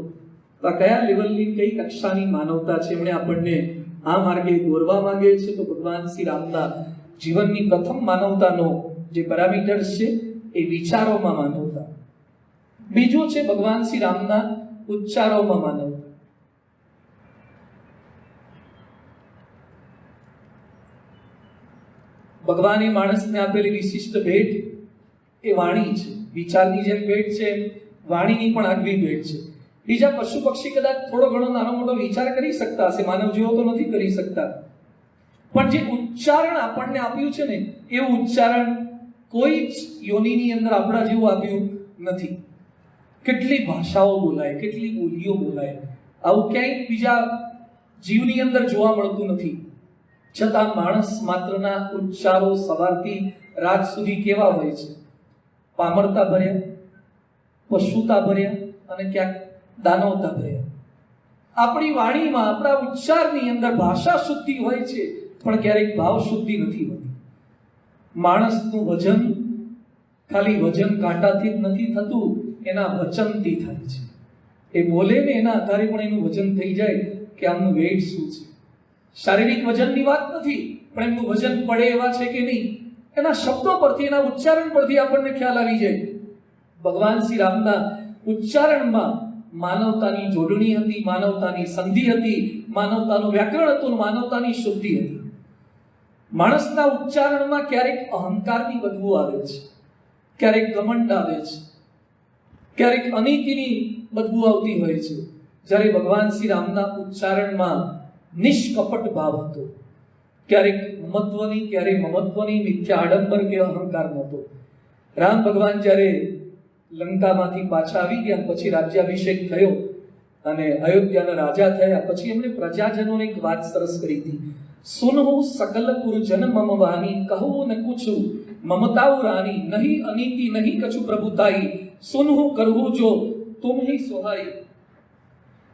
તો આ કયા લેવલની, કઈ કક્ષાની માનવતા છે? એમણે આપણને આ માર્ગે દોરવા માંગે છે. તો ભગવાન શ્રી રામના જીવનની પ્રથમ માનવતાનો જે પેરામીટર્સ છે એ વિચારોમાં માનવતા. બીજું છે ભગવાન શ્રી રામના ઉચ્ચારોમાં માનવતા. ભગવાને માણસને આપેલી વિશિષ્ટ ભેટ એ વાણી છે. વિચારની જેમ ભેટ છે વાણીની પણ આગવી ભેટ છે. બીજા પશુ પક્ષી કદાચ થોડો ઘણો નાનો મોટો વિચાર કરી શકતા હશે, માનવ જીવો તો નથી કરી શકતા. પણ જે ઉચ્ચારણ આપણને આપ્યું છે ને એવું ઉચ્ચારણ કોઈ જ યોનિની અંદર આપણા જેવું આપ્યું નથી. કેટલી ભાષાઓ બોલાય, કેટલી બોલીઓ બોલાય, આવું ક્યાંય બીજા જીવની અંદર જોવા મળતું નથી. છતાં માણસ માત્રના ઉચ્ચારો સવારથી રાત સુધી કેવા હોય છે? પામરતા ભર્યા, પશુતા ભર્યા અને ક્યાંક દાનવતા ભર્યા. આપણી વાણીમાં, આપણા ઉચ્ચારની અંદર ભાષા શુદ્ધિ હોય છે, પણ ક્યારેક ભાવ શુદ્ધિ નથી હોતી. માણસનું વજન ખાલી વજન કાંટાથી જ નથી થતું, એના વચનથી થાય છે. એ બોલે ને એના આધારે પણ એનું વજન થઈ જાય કે આમનું વેઇટ શું છે. શારીરિક વજનની વાત નથી, પણ એમનું વજન પડે એવા છે કે નહીં, એના શબ્દો પરથી, એના ઉચ્ચારણ પરથી આપણને ખ્યાલ આવી જાય. ભગવાન શ્રી રામના ઉચ્ચારણમાં માનવતાની જોડણી હતી, માનવતાની સંધિ હતી, માનવતાનું વ્યાકરણ હતું, માનવતાની શુદ્ધિ હતી. માણસના ઉચ્ચારણમાં ક્યારેક અહંકારની બદબુ આવે છે, ક્યારેક ઘમંડ આવે છે, ક્યારેક અનીતિની બદબુ આવતી હોય છે. જ્યારે ભગવાન શ્રી રામના ઉચ્ચારણમાં નિષ્કપટ ભાવ હતો. ક્યારેક મમત્વની, ક્યારેક મમત્વની, મિથ્યા આડંબર કે અહંકાર નહોતો. રામ ભગવાન જ્યારે લંકામાંથી પાછા આવી ગયા, પછી રાજ્યાભિષેક થયો અને અયોધ્યાના રાજા થયા, પછી એમણે પ્રજાજનોને એક વાત સરસ કરી હતી. સુનહુ સકલ પુરજન મમ વાણી, કહું ન કુછુ મમતાઉ રાની, નહીં અનીતિ નહીં કછુ પ્રભુતાઈ, સુનહુ કરહુ જો તુમ હી સોહાઈ.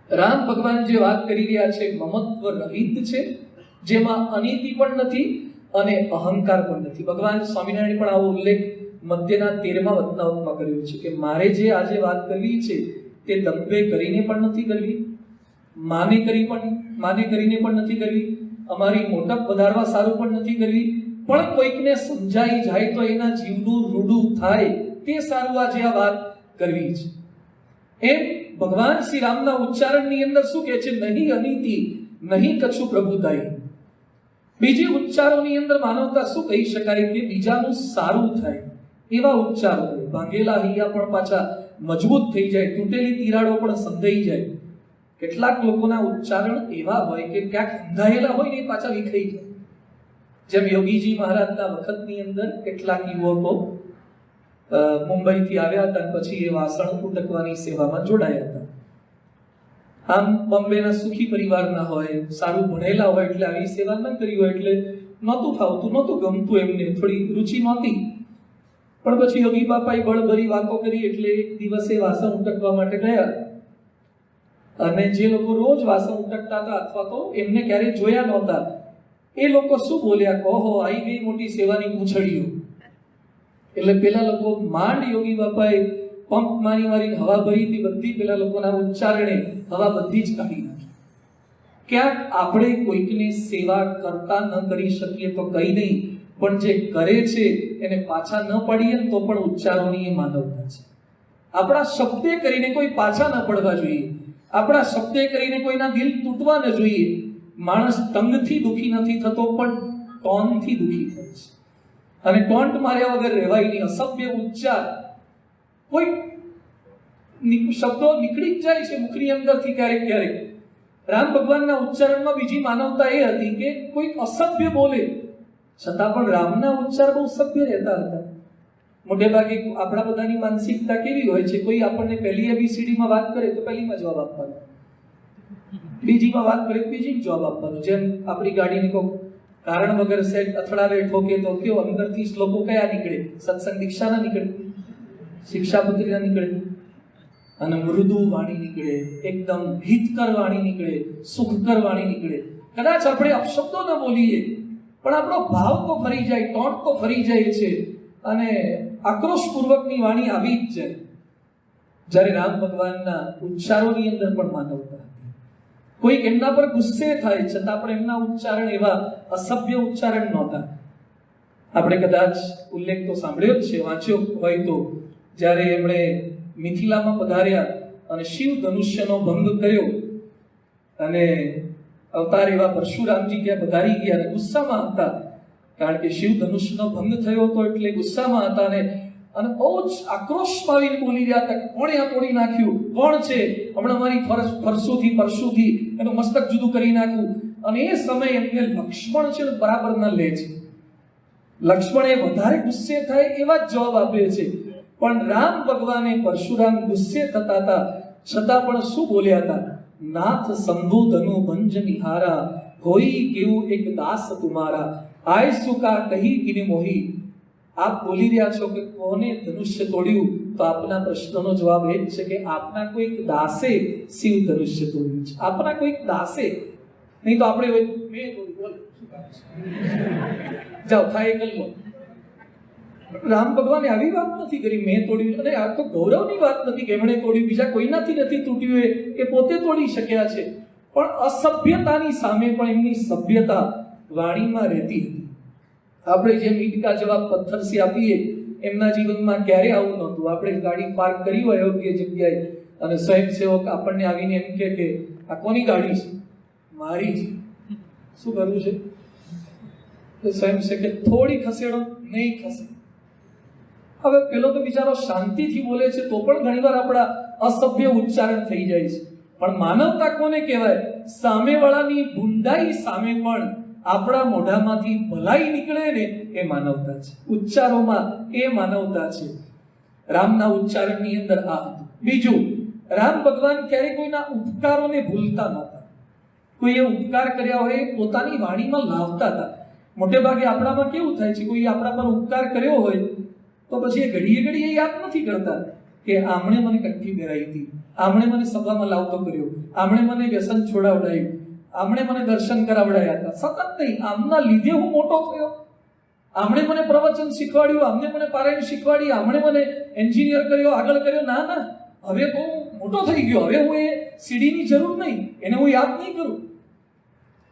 રામ ભગવાન જે વાત કરી રહ્યા છે મમત્વ રહિત છે, જેમાં અનીતિ પણ નથી અને અહંકાર પણ નથી. ભગવાન સ્વામિનારાયણ પણ આવો ઉલ્લેખ મધ્યના 13મા વતનાવતમાં કર્યો છે કે મારે જે આજે વાત કરવી છે તે દંભે કરીને પણ નથી કરવી, માને કરીને પણ નથી કરવી, અમારી મોટપ વધારવા સારું પણ નથી કરવી, પણ કોઈકને સમજાઈ જાય તો એના જીવનું રૂડું થાય તે સારું આજે આ વાત કરવી છે. એમ ભગવાન શ્રી રામના ઉચ્ચારણની અંદર શું કહે છે? નહીં અનીતિ નહીં કછુ પ્રભુતાઈ. બીજી ઉચ્ચારોની અંદર માનવતા શું કહી શકાય કે બીજાનું સારું થાય એવા ઉચ્ચારો હોય. ભાંગેલા હૈયા પણ પાછા મજબૂત થઈ જાય, તૂટેલી તિરાડો પણ સંધાઈ જાય. કેટલાક લોકોના ઉચ્ચારણ એવા હોય કે ક્યાંક અંધાયેલા હોય ને એ પાછા વિખરાઈ જાય. જેમ યોગીજી મહારાજના વખતની અંદર કેટલાક યુવકો મુંબઈથી આવ્યા હતા, પછી એ વાસણ ઉટકવાની સેવામાં જોડાયા હતા. આમ બોમ્બેના સુખી પરિવારના હોય, સારું ભણેલા હોય, એટલે આવી સેવા ન કરી હોય, એટલે નહોતું ફાવતું, નહોતું ગમતું, એમને થોડી રુચિ નહોતી. પણ પછી યોગી બાપાએ બળભરી વાતો કરી એટલે એક દિવસે વાસણ ઉટકવા માટે ગયા, અને જે લોકો રોજ વાસણ ઉટકતા હતા અથવા તો એમને ક્યારેય જોયા નહોતા, એ લોકો શું બોલ્યા, કહો આવી ગઈ મોટી સેવાની પૂંછડીઓ. એટલે પેલા લોકો માંડ યોગી બાપાએ પંપ મારી મારીને હવા ભરી હતી, બધી પેલા લોકોના ઉચ્ચારણે હવા બધી જ કાઢી નાખી. ક્યાંક આપણે કોઈકની સેવા કરતા ન કરી શકીએ તો કઈ નહીં, પણ જે કરે છે એને પાછા ન પાડીએ તો પણ ઉચ્ચારોની એ માનવતા છે. આપણા શબ્દે કરીને કોઈ પાછા ન પડવા જોઈએ, આપણા શબ્દે કરીને કોઈના દિલ તૂટવા ન જોઈએ. માણસ ટંગથી દુખી નથી થતો, પણ ટોનથી દુખી થાય છે, અને ટોન્ટ માર્યા વગર રહેવાય નહીં. અસભ્ય ઉચ્ચાર, કોઈ શબ્દો નીકળી જ જાય છે મુખની અંદરથી ક્યારેક ક્યારેક. રામ ભગવાનના ઉચ્ચારણમાં બીજી માનવતા એ હતી કે કોઈ અસભ્ય બોલે છતાં પણ રામના ઉચ્ચાર બહુ સભ્ય રહેતા હતા. મોટે ભાગે આપણા બધાની માનસિકતા કેવી હોય છે, કોઈ આપણને પહેલી ABCD વાત કરે તો પહેલીમાં જવાબ આપવાનો, બીજીમાં વાત કરે તો બીજીમાં જવાબ આપવાનો. જેમ આપણી ગાડીને કોઈ કારણ વગર સેટ અથડાવે ઠોકે તો કેવો અંદરથી શ્લોકો કયા નીકળે, સત્સંગ દીક્ષાના નીકળે, શિક્ષાપત્રીના નીકળે, અને મૃદુ વાણી નીકળે, એકદમ હિતકર વાણી નીકળે, સુખકર વાણી નીકળે. કદાચ આપણે અપશબ્દો ન બોલીએ પણ આપણો ભાવ તો ફરી જાય, ટોન્ટ તો ફરી જાય છે, અને આક્રોશપૂર્વકની વાણી આવી જ જાય. જ્યારે રામ ભગવાનના ઉચ્ચારોની અંદર પણ માનવતા હતી. કોઈક એમના પર ગુસ્સે થાય છતાં પણ એમના ઉચ્ચારણ એવા અસભ્ય ઉચ્ચારણ નહોતા. આપણે કદાચ ઉલ્લેખ તો સાંભળ્યો જ છે, વાંચ્યો હોય તો, જ્યારે એમણે મિથિલામાં પધાર્યા અને શિવ ધનુષ્યનો ભંગ કર્યો, અને અવતાર એવા પરશુરામજી ત્યાં પધારી ગયા અને ગુસ્સામાં હતા, કારણ કે શિવ ધનુષ્યનો ભંગ થયો હતો એટલે ગુસ્સામાં હતા, અને બહુ જ આક્રોશમાં આવીને બોલી રહ્યા હતા કે કોણે આ તોડી નાખ્યું, કોણ છે, હમણાં મારી પરશુથી એનું મસ્તક જુદું કરી નાખ્યું. અને એ સમયે એમને લક્ષ્મણ છે બરાબર ના લે છે. લક્ષ્મણ એ વધારે ગુસ્સે થાય એવા જ જવાબ આપે છે, પણ રામ ભગવાને પરશુરામ ગુસ્સે થતા હતા છતાં પણ શું બોલ્યા હતા, નાથ શંભુ ધનુ ભંજ નિહારા, હોઈ કેવું એક દાસ તુમારા, આય સુકા કહી કિને મોહી. આપ બોલી રહ્યા છો કે કોને ધનુષ્ય તોડ્યું, તો આપના પ્રશ્નનો જવાબ એ જ છે કે આપના કોઈક દાસે શિવ ધનુષ્ય તોડ્યું છે, આપના કોઈક દાસે. નહીં તો આપણે મેં તોડ્યું, બોલ શું કામ છે, જાઓ થાય કરી લો. રામ ભગવાને આવી વાત નથી કરી, મેં તોડ્યું. અને આ તો ગૌરવની વાત નથી કે એમણે તોડ્યું, બીજા કોઈનાથી નથી તૂટ્યું, એ પોતે તોડી શક્યા છે. પણ અસભ્યતાની સામે પણ એમની સભ્યતા વાણીમાં રહેતી હતી. આપણે જેમ ઈટકા જવાબ પથ્થરથી આપીએ, એમના જીવનમાં ક્યારે આવું નહોતું. આપણે ગાડી પાર્ક કરી હોય યોગ્ય જગ્યાએ અને સ્વયંસેવક આપણને આવીને એમ કે આ કોની ગાડી છે, મારી છે, શું કરવું છે, તો સ્વયંસેવક થોડી ખસેડો, નહીં ખસે. હવે પેલો તો બિચારો શાંતિથી બોલે છે તો પણ ઘણીવાર આપણા અસભ્ય ઉચ્ચારણ થઈ જાય છે. પણ માનવતા કોને કહેવાય? સામેવાળાની ભૂંડાઈ સામે પણ આપણા મોઢામાંથી ભલાઈ નીકળે ને, એ માનવતા છે. ઉચ્ચારોમાં એ માનવતા છે. રામના ઉચ્ચારણની અંદર આ હતું. બીજું, રામ ભગવાન ક્યારે કોઈના ઉપકારોને ભૂલતા નહોતા. કોઈએ ઉપકાર કર્યા હોય પોતાની વાણીમાં લાવતા હતા. મોટે ભાગે આપણામાં કેવું થાય છે, કોઈ આપણા પર ઉપકાર કર્યો હોય તો પછી એ ઘડીએ ઘડીએ યાદ નથી કરતા કે આમણે મને કંઠી પહેરાવી હતી, આમણે મને સભામાં લાવતો કર્યો, આમણે મને વ્યસન છોડાવડાવ્યું, આમણે મને દર્શન કરાવડાયા હતા. સતત નહીં, આમના લીધે હું મોટો થયો, આમણે મને પ્રવચન શીખવાડ્યું, આમણે મને પારાયણ શીખવાડી, આમણે મને એન્જિનિયર કર્યો, આગળ કર્યો. ના ના, હવે તો હું મોટો થઈ ગયો, હવે હું એ સીડીની જરૂર નહીં, એને હું યાદ નહીં કરું.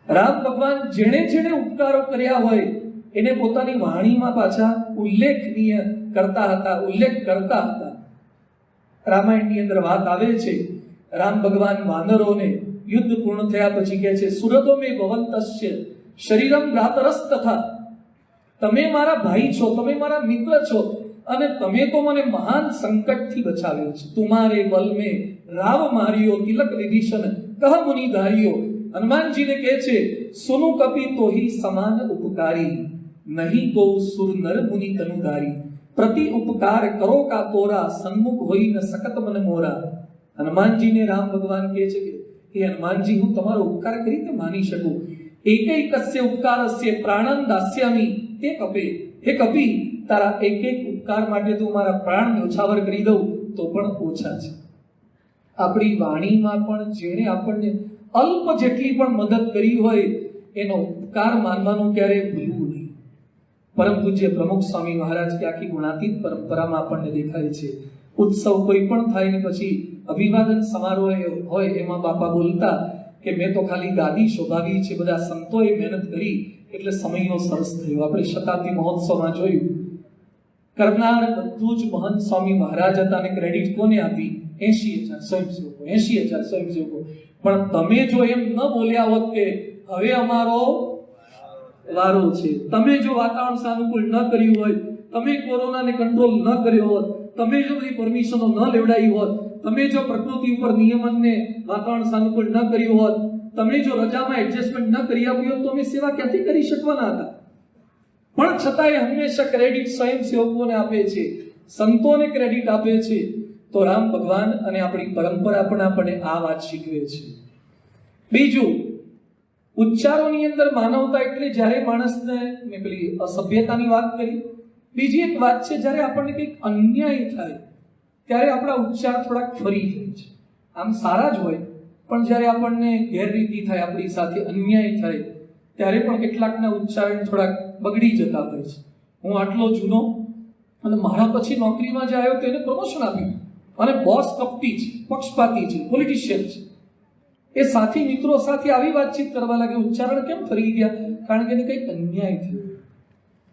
રામ ભગવાન જેણે જેણે ઉપકારો કર્યા હોય એને પોતાની વાણીમાં પાછા ઉલ્લેખનીય કરતા હતા, ઉલ્લેખ કરતા હતા. રામાયણની અંદર વાત આવે છે, રામ ભગવાન વાનરોને યુદ્ધ પૂર્ણ થયા પછી કહે છે, સુરદો મે ભવંતસ્ય શરીરમ ભ્રાતરસ તથા, તમે મારા ભાઈ છો, તમે મારા મિત્ર છો, અને તમે તો મને મહાન સંકટથી બચાવ્યો છે. તુમારે બલ મે રાવ માર્યો, તિલક વિભીષણ કહ મુનિ ધાર્યો. હનુમાનજીને કહે છે, સુનુ કપી તો હી સમાન ઉપકારી, નહીં કો સુર નર મુનિ તનુધારી. પ્રતિ ઉપકાર કરો કા તોરા, સન્મુખ હોઈ ન સકત મન મોરા. હનુમાનજીને રામ ભગવાન કહે છે કે હનુમાનજી, હું તમારો ઉપકાર કરી રીતે માની શકું. એકૈકસ્ય ઉપકારસ્ય પ્રાણં દાસ્યામિ તે કપે. હે કપી, તારા એક એક ઉપકાર માટે તું મારા પ્રાણ ન્યોછાવર કરી દઉં તો પણ ઓછા છે. આપણી વાણીમાં પણ જેણે આપણને અલ્પ જેટલી પણ મદદ કરી હોય એનો ઉપકાર માનવાનું ક્યારેય ભૂલવું નહીં. પરમ પૂજ્ય પ્રમુખ સ્વામી મહારાજ કે આખી ગુણાતીત પરંપરામાં આપણને દેખાય છે. ઉત્સવ કોઈ પણ થાય ને પછી અભિવાદન સમારોહ હોય એમાં બાપા બોલતા કે મેં તો ખાલી ગાદી શોભાવી છે, બધા સંતોએ મહેનત કરી એટલે સમયનો સરસ થયો. આપણે શતાબ્દી મહોત્સવમાં જોયું કરનાર બધું જ મહંત સ્વામી મહારાજ હતા અને ક્રેડિટ કોને આપી? 80,000 સ્વયંસેવકો. 80,000 સ્વયંસેવકો. પણ તમે જો એમ ન બોલ્યા હોત કે હવે અમારો વારો છે, તમે જો વાતાવરણ સાનુકૂળ ન કર્યું હોય, તમે કોરોનાને કંટ્રોલ ન કર્યો હોત, તમે જો બધી પરમિશનો ન લેવડાવી હોત, તમે જો પ્રકૃતિ ઉપર નિયમનને વાતાવરણ સાનુકૂળ ન કર્યું હોત, તમે જો રજામાં એડજસ્ટમેન્ટ ન કરી આપ્યું હોત તો અમે સેવા ક્યાંથી કરી શકવાના હતા? પણ છતાંય હંમેશા ક્રેડિટ સ્વયંસેવકોને આપે છે, સંતોને ક્રેડિટ આપે છે. તો રામ ભગવાન અને આપણી પરંપરા પણ આપણને આ વાત શીખવે છે. બીજું, ઉચ્ચારોની અંદર માનવતા એટલે જ્યારે માણસને, મેં પેલી અસભ્યતાની વાત કરી, બીજી એક વાત છે જ્યારે આપણને કંઈક અન્યાય થાય ત્યારે આપણા ઉચ્ચાર થોડાક ફરી જાય છે. આમ સારા જ હોય પણ જ્યારે આપણને ગેરરીતિ થાય, આપણી સાથે અન્યાય થાય ત્યારે પણ કેટલાકના ઉચ્ચારણ થોડાક બગડી જતા હોય છે. હું આટલો જૂનો અને મારા પછી નોકરીમાં જે આવ્યો તેને પ્રમોશન આપ્યું અને બોસ કપટી છે, પક્ષપાતી છે, પોલિટિશિયન છે, એ સાથી મિત્રો સાથે આવી વાતચીત કરવા લાગે, ઉચ્ચારણ કેમ ફરી ગયા? કારણ કે એને કંઈક અન્યાય થયો.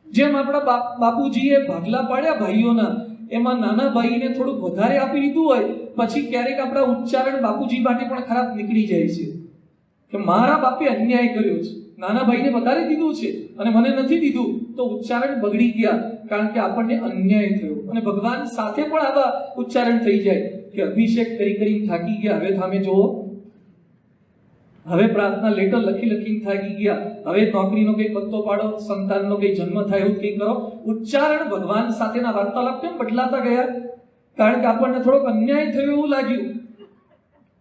જેમ આપણા બાપુજીએ ભાગલા પાડ્યા ભાઈઓના, એમાં નાના ભાઈને થોડુંક વધારે આપી દીધું હોય, પછી ક્યારેક આપણા ઉચ્ચારણ બાપુજી માટે પણ ખરાબ નીકળી જાય છે કે મારા બાપે અન્યાય કર્યો છે, નાના ભાઈને વધારે દીધું છે અને મને નથી દીધું, તો ઉચ્ચારણ બગડી ગયા કારણ કે આપણને અન્યાય થયો. અને ભગવાન સાથે પણ આવા ઉચ્ચારણ થઈ જાય કે અભિષેક કરી કરીને થાકી ગયા, હવે તમે જુઓ, હવે પ્રાર્થના લેટર લખીને થાકી ગયા, હવે નોકરીનો કઈ પત્તો પાડો, સંતાનનો કઈ જન્મ થાય એવું કઈ કરો. ઉચ્ચારણ ભગવાન સાથેના વાર્તાલાપ કેમ બદલાતા ગયા? કારણ કે આપણને થોડોક અન્યાય થયો એવું લાગ્યું.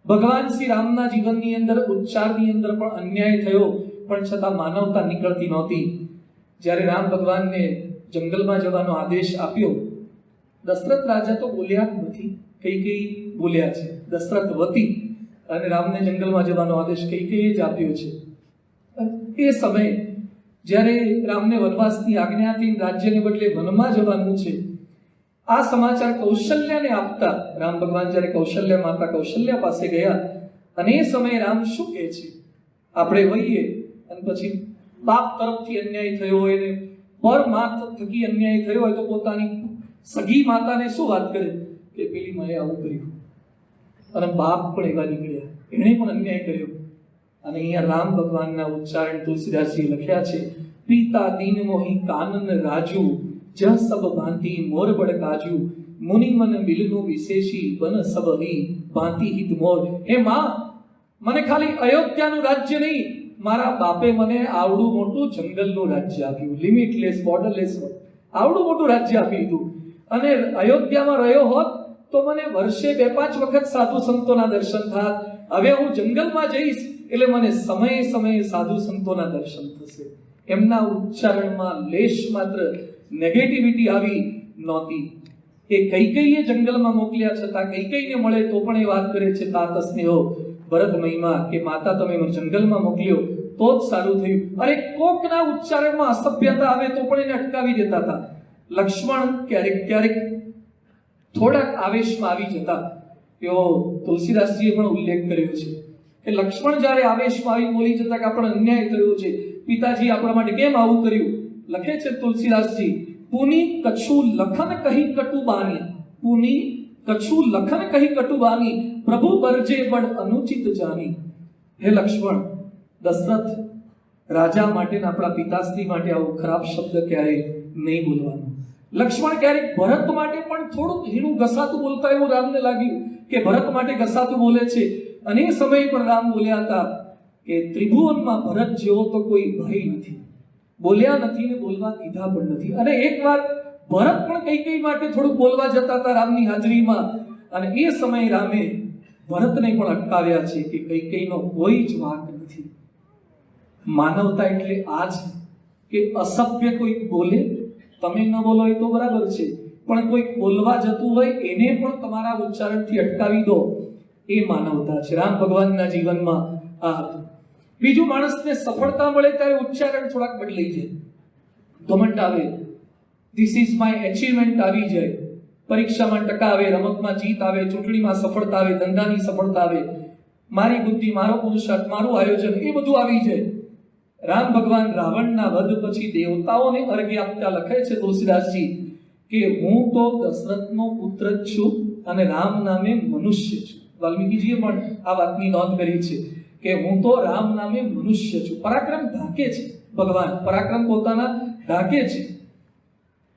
ભગવાન શ્રી રામના જીવનની અંદર ઉચ્ચારની અંદર પણ અન્યાય થયો, પણ છતાં માનવતા નીકળતી નહોતી. જ્યારે રામ ભગવાનને જંગલમાં જવાનો આદેશ આપ્યો, દશરથ રાજા તો બોલ્યા જ નથી, કઈ બોલ્યા છે, દશરથ વતી અને રામને જંગલમાં જવાનો આદેશ કઈ જ આપ્યો છે. એ સમયે જ્યારે રામને વનવાસની આજ્ઞાથી રાજ્યને બદલે વનમાં જવાનું છે, આ સમાચાર કૌશલ્યાને આપતા રામ ભગવાન જ્યારે કૌશલ્યા માતા કૌશલ્યા પાસે ગયા અને એ સમયે રામ શું કહે છે? આપણે હોઈએ અને પછી બાપ તરફથી અન્યાય થયો હોય ને પર માત થકી અન્યાય થયો હોય તો પોતાની સગી માતાને શું વાત કરે કે પેલી માએ આવું કર્યું, અને બાપ પણ એવા નીકળ્યા, એણે પણ અન્યાય કર્યો. અને અહીંયા રામ ભગવાનના ઉચ્ચારણ તુલસીદાસજીએ લખ્યા છે, પિતા દીન મોહી કાનન રાજુ, જ સબ ભાંતિ મોર બડ કાજુ, મુનિ મન મિલનું વિશેષી બન સબ હી ભાંતિ હિત મોર. હે માં, મને ખાલી અયોધ્યાનું રાજ્ય નહીં, મારા બાપે મને આવડું મોટું જંગલનું રાજ્ય આપ્યું, લિમિટલેસ, બોર્ડરલેસ, આવડું મોટું રાજ્ય આપી દીધું. અને અયોધ્યામાં રહ્યો હોત તો મને વર્ષે 2-5 વખત સાધુ સંતોના દર્શન થાત. હવે હું જંગલમાં જઈશ એટલે મને સમયે સમયે સાધુ સંતોના દર્શન થશે. એમના ઉચ્ચારણમાં લેશ માત્ર નેગેટિવિટી આવી નહોતી. એ કૈકેયીએ જંગલમાં મોકલ્યા છતાં કૈકેયીને મળે તો પણ એ વાત કરે છે, તાત સ્નેહો ભરત મહિમા, કે માતા તમે મને જંગલમાં મોકલ્યો તો જ સારું થયું. અરે કોકના ઉચ્ચારણમાં અસભ્યતા આવે તો પણ એને અટકાવી દેતા હતા. લક્ષ્મણ ક્યારેક થોડાક આવેશમાં આવી જતા, એવો તુલસીદાસજીએ પણ ઉલ્લેખ કર્યો છે કે લક્ષ્મણ જ્યારે આવેશમાં આવી બોલી જતા કે આપણે અન્યાય થયો છે, પિતાજી આપણા માટે કેમ આવું કર્યું? લખે છે તુલસીદાસજી, પુની કછુ લખન કહી કટુ બાની, પુની કછુ લખન કહી કટુ બાની, પ્રભુ બરજે બડ અનુચિત જાની. હે લક્ષ્મણ, દશરથ રાજા માટે ને આપણા પિતાશ્રી માટે આવો ખરાબ શબ્દ ક્યારેય નહીં બોલવાનો. લક્ષ્મણ ક્યારેક ભરત માટે પણ થોડુંક હીણું ઘસાતું બોલતા એવું રામને લાગ્યું કે ભરત માટે ઘસાતું બોલે છે. અને એ સમયે પણ રામ બોલ્યા હતા કે ત્રિભુવનમાં ભરત જેવો તો કોઈ ભાઈ નથી, બોલ્યા નથી ને બોલવા દીધા પણ નથી. અને એકવાર ભરત પણ કઈ માટે થોડુંક બોલવા જતા હતા રામની હાજરીમાં, અને એ સમયે રામે ભરતને પણ અટકાવ્યા છે કે કૈકેયીનો કોઈ જ વાંક નથી. માનવતા એટલે આ છે કે અસભ્ય કોઈ બોલે, તમે ન બોલો એ તો બરાબર છે, પણ કોઈ બોલવા જતું હોય એને પણ તમારા ઉચ્ચારણથી અટકાવી દો, એ માનવતા છે. રામ ભગવાનના જીવનમાં આ હતું. બીજું, માણસને સફળતા મળે ત્યારે ઉચ્ચારણ થોડાક બદલાઈ જાય, ઘમંડ આવે, ધીસ ઇઝ માય અચીવમેન્ટ આવી જાય, પરીક્ષામાં ટકા આવે, રમતમાં જીત આવે, ચૂંટણીમાં સફળતા આવે, ધંધાની સફળતા આવે, મારી બુદ્ધિ, મારો પુરુષાર્થ, મારું આયોજન, એ બધું આવી જાય. રામ ભગવાન રાવણના વધ પછી દેવતાઓને અર્ઘ્ય આપતા લખે છે તુલસીદાસજી કે હું તો દશરથનો પુત્ર જ છું અને રામ નામે મનુષ્ય છું. વાલ્મીકીજીએ પણ આ વાતની નોંધ કરી છે કે હું તો રામ નામે મનુષ્ય છું. પરાક્રમ ઢાંકે છે ભગવાન, પરાક્રમ પોતાના ઢાંકે છે.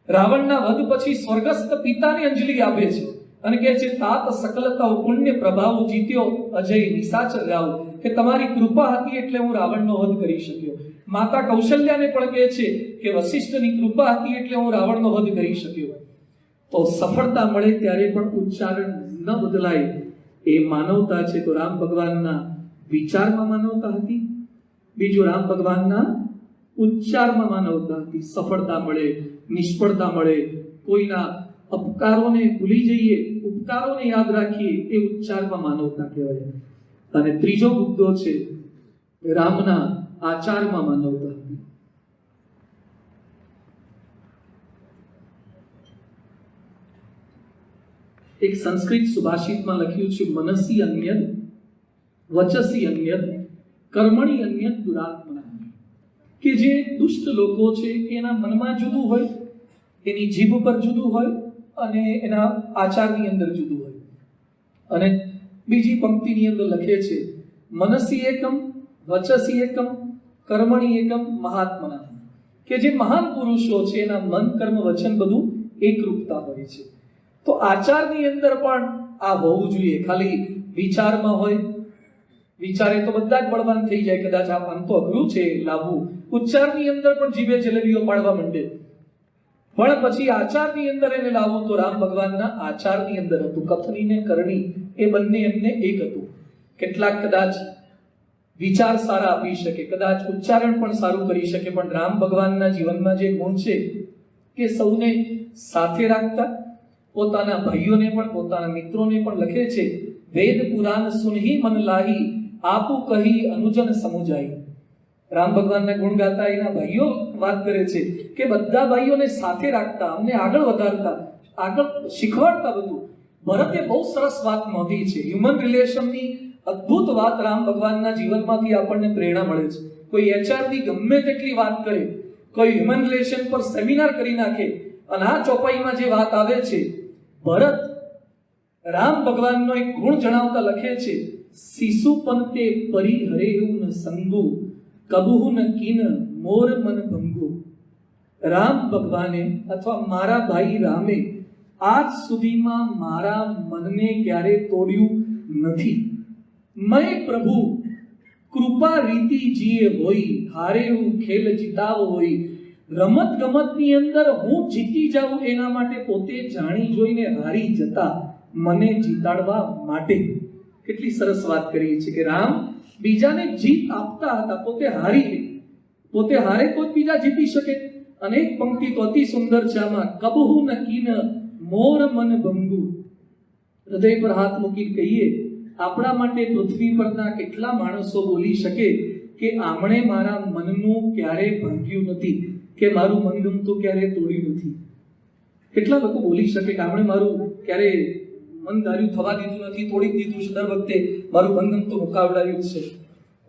રાવણના વધ પછી સ્વર્ગસ્થ પિતાને અંજલિ આપે છે અને કહે છે તાત સકલતા પુણ્ય પ્રભાવ જીત્યો અજય નિશાચર રાવ, કે તમારી કૃપા હતી એટલે હું રાવણનો વધ કરી શક્યો. માતા કૌશલ્યાને પણ કહે છે કે વશિષ્ઠની કૃપા હતી એટલે હું રાવણનો વધ કરી શક્યો. તો સફળતા મળે ત્યારે પણ ઉચ્ચારણ ન બદલાય, એ માનવતા છે. તો રામ ભગવાનના વિચારમાં માનવતા હતી. બીજું, રામ ભગવાનના ઉચ્ચારમાં માનવતા હતી. સફળતા મળે, નિષ્ફળતા મળે, કોઈના અપકારોને ભૂલી જઈએ, ઉપકારોને યાદ રાખીએ, એ ઉચ્ચારમાં માનવતા કહેવાય. અને ત્રીજો મુદ્દો છે રામના આચારમાં માનવતા હતી. એક સંસ્કૃત સુભાષિતમાં લખ્યું છે મનસી અન્યદ વચસી અન્યદ કર્મણી અન્યદ દુરાત્મના, કે જે દુષ્ટ લોકો છે એના મનમાં જુદું હોય, એની જીભ પર જુદું હોય અને એના આચારની અંદર જુદું હોય. અને બીજી પંક્તિની અંદર લખે છે મનસી એકમ વચસી એકમ કર્મણી એકમ મહાત્મના, કે જે મહાન પુરુષો છે એના મન કર્મ વચન બધું એકરૂપતા હોય છે. તો આચારની અંદર પણ આ હોવું જોઈએ. ખાલી વિચારમાં હોય, વિચારે તો બધા જ બળવાન થઈ જાય, કદાચ આમ તો અઘરું છે લાવવું. ઉચ્ચારની અંદર પણ જીભે જલેબીઓ પાડવા માંડે, પણ પછી આચારની અંદર એને લાવવું. તો રામ ભગવાનના આચારની અંદર હતું. કથની ને કરણી એ બંને એમને એક હતું. કેટલાક કદાચ વિચાર સારા આપી શકે, કદાચ ઉચ્ચારણ પણ સારું કરી શકે, પણ રામ ભગવાનના જીવનમાં જે ગુણ છે કે સૌને સાથે રાખતા, પોતાના ભાઈઓને પણ પોતાના મિત્રોને પણ લખે છે વેદ પુરાણ સુનહી મન લાહી આપુ કહી અનુજન સમુજાઈ. રામ ભગવાનના ગુણ ગાતા એના ભાઈઓ વાત કરે છે કે બધા ભાઈઓને સાથે રાખતા, અમને આગળ વધારતા, આગળ શીખવાડતા બધું. ભરતે બહુ સરસ વાત નોંધી છે. હ્યુમન રિલેશનની અદ્ભુત વાત રામ ભગવાનના જીવનમાંથી આપણને પ્રેરણા મળે છે. કોઈ એચઆરની ગમે તેટલી વાત કરે, કોઈ હ્યુમન રિલેશન પર સેમિનાર કરી નાખે, અને આ ચોપાઈમાં જે વાત આવે છે, ભરત રામ ભગવાનનો એક ગુણ જણાવતા લખે છે શિશુ પંતે પરિહરેહુ ન સંગુ કબહુ ન કિન મોર મન ભંગુ. રામ ભગવાને અથવા મારા ભાઈ રામે આજ સુધીમાં મારા મનને ક્યારે તોડ્યું નથી. મેં પ્રભુ કૃપા રીતિ જીએ હોય હારે હું ખેલ જીતાવ હોય. રમત ગમતની અંદર હું જીતી જાઉં એના માટે પોતે જાણી જોઈને હારી જતા મને જીતાડવા માટે. કેટલી સરસ વાત કરી છે કે રામ બીજાને જીત આપતા હતા, પોતે હારી ગઈ. પોતે હારે તો જ બીજા જીતી શકે. અને એક પંક્તિ તો અતિ સુંદર છે આમાં, કબહુ ન કીન મોર મન ભંગુ. હૃદય પર હાથ મૂકી કહીએ, આપણા માટે પૃથ્વી પરના કેટલા માણસો બોલી શકે કે આમણે મારા મનનું ક્યારે ભાંગ્યું નથી, કે મારું મનગમતું ક્યારે તોડ્યું નથી. કેટલા લોકો બોલી શકે કે આપણે મારું ક્યારે મન ધાર્યું થવા દીધું નથી, તોડી દીધું છે, દર વખતે મારું મનગમતું મુકાવડાયું છે.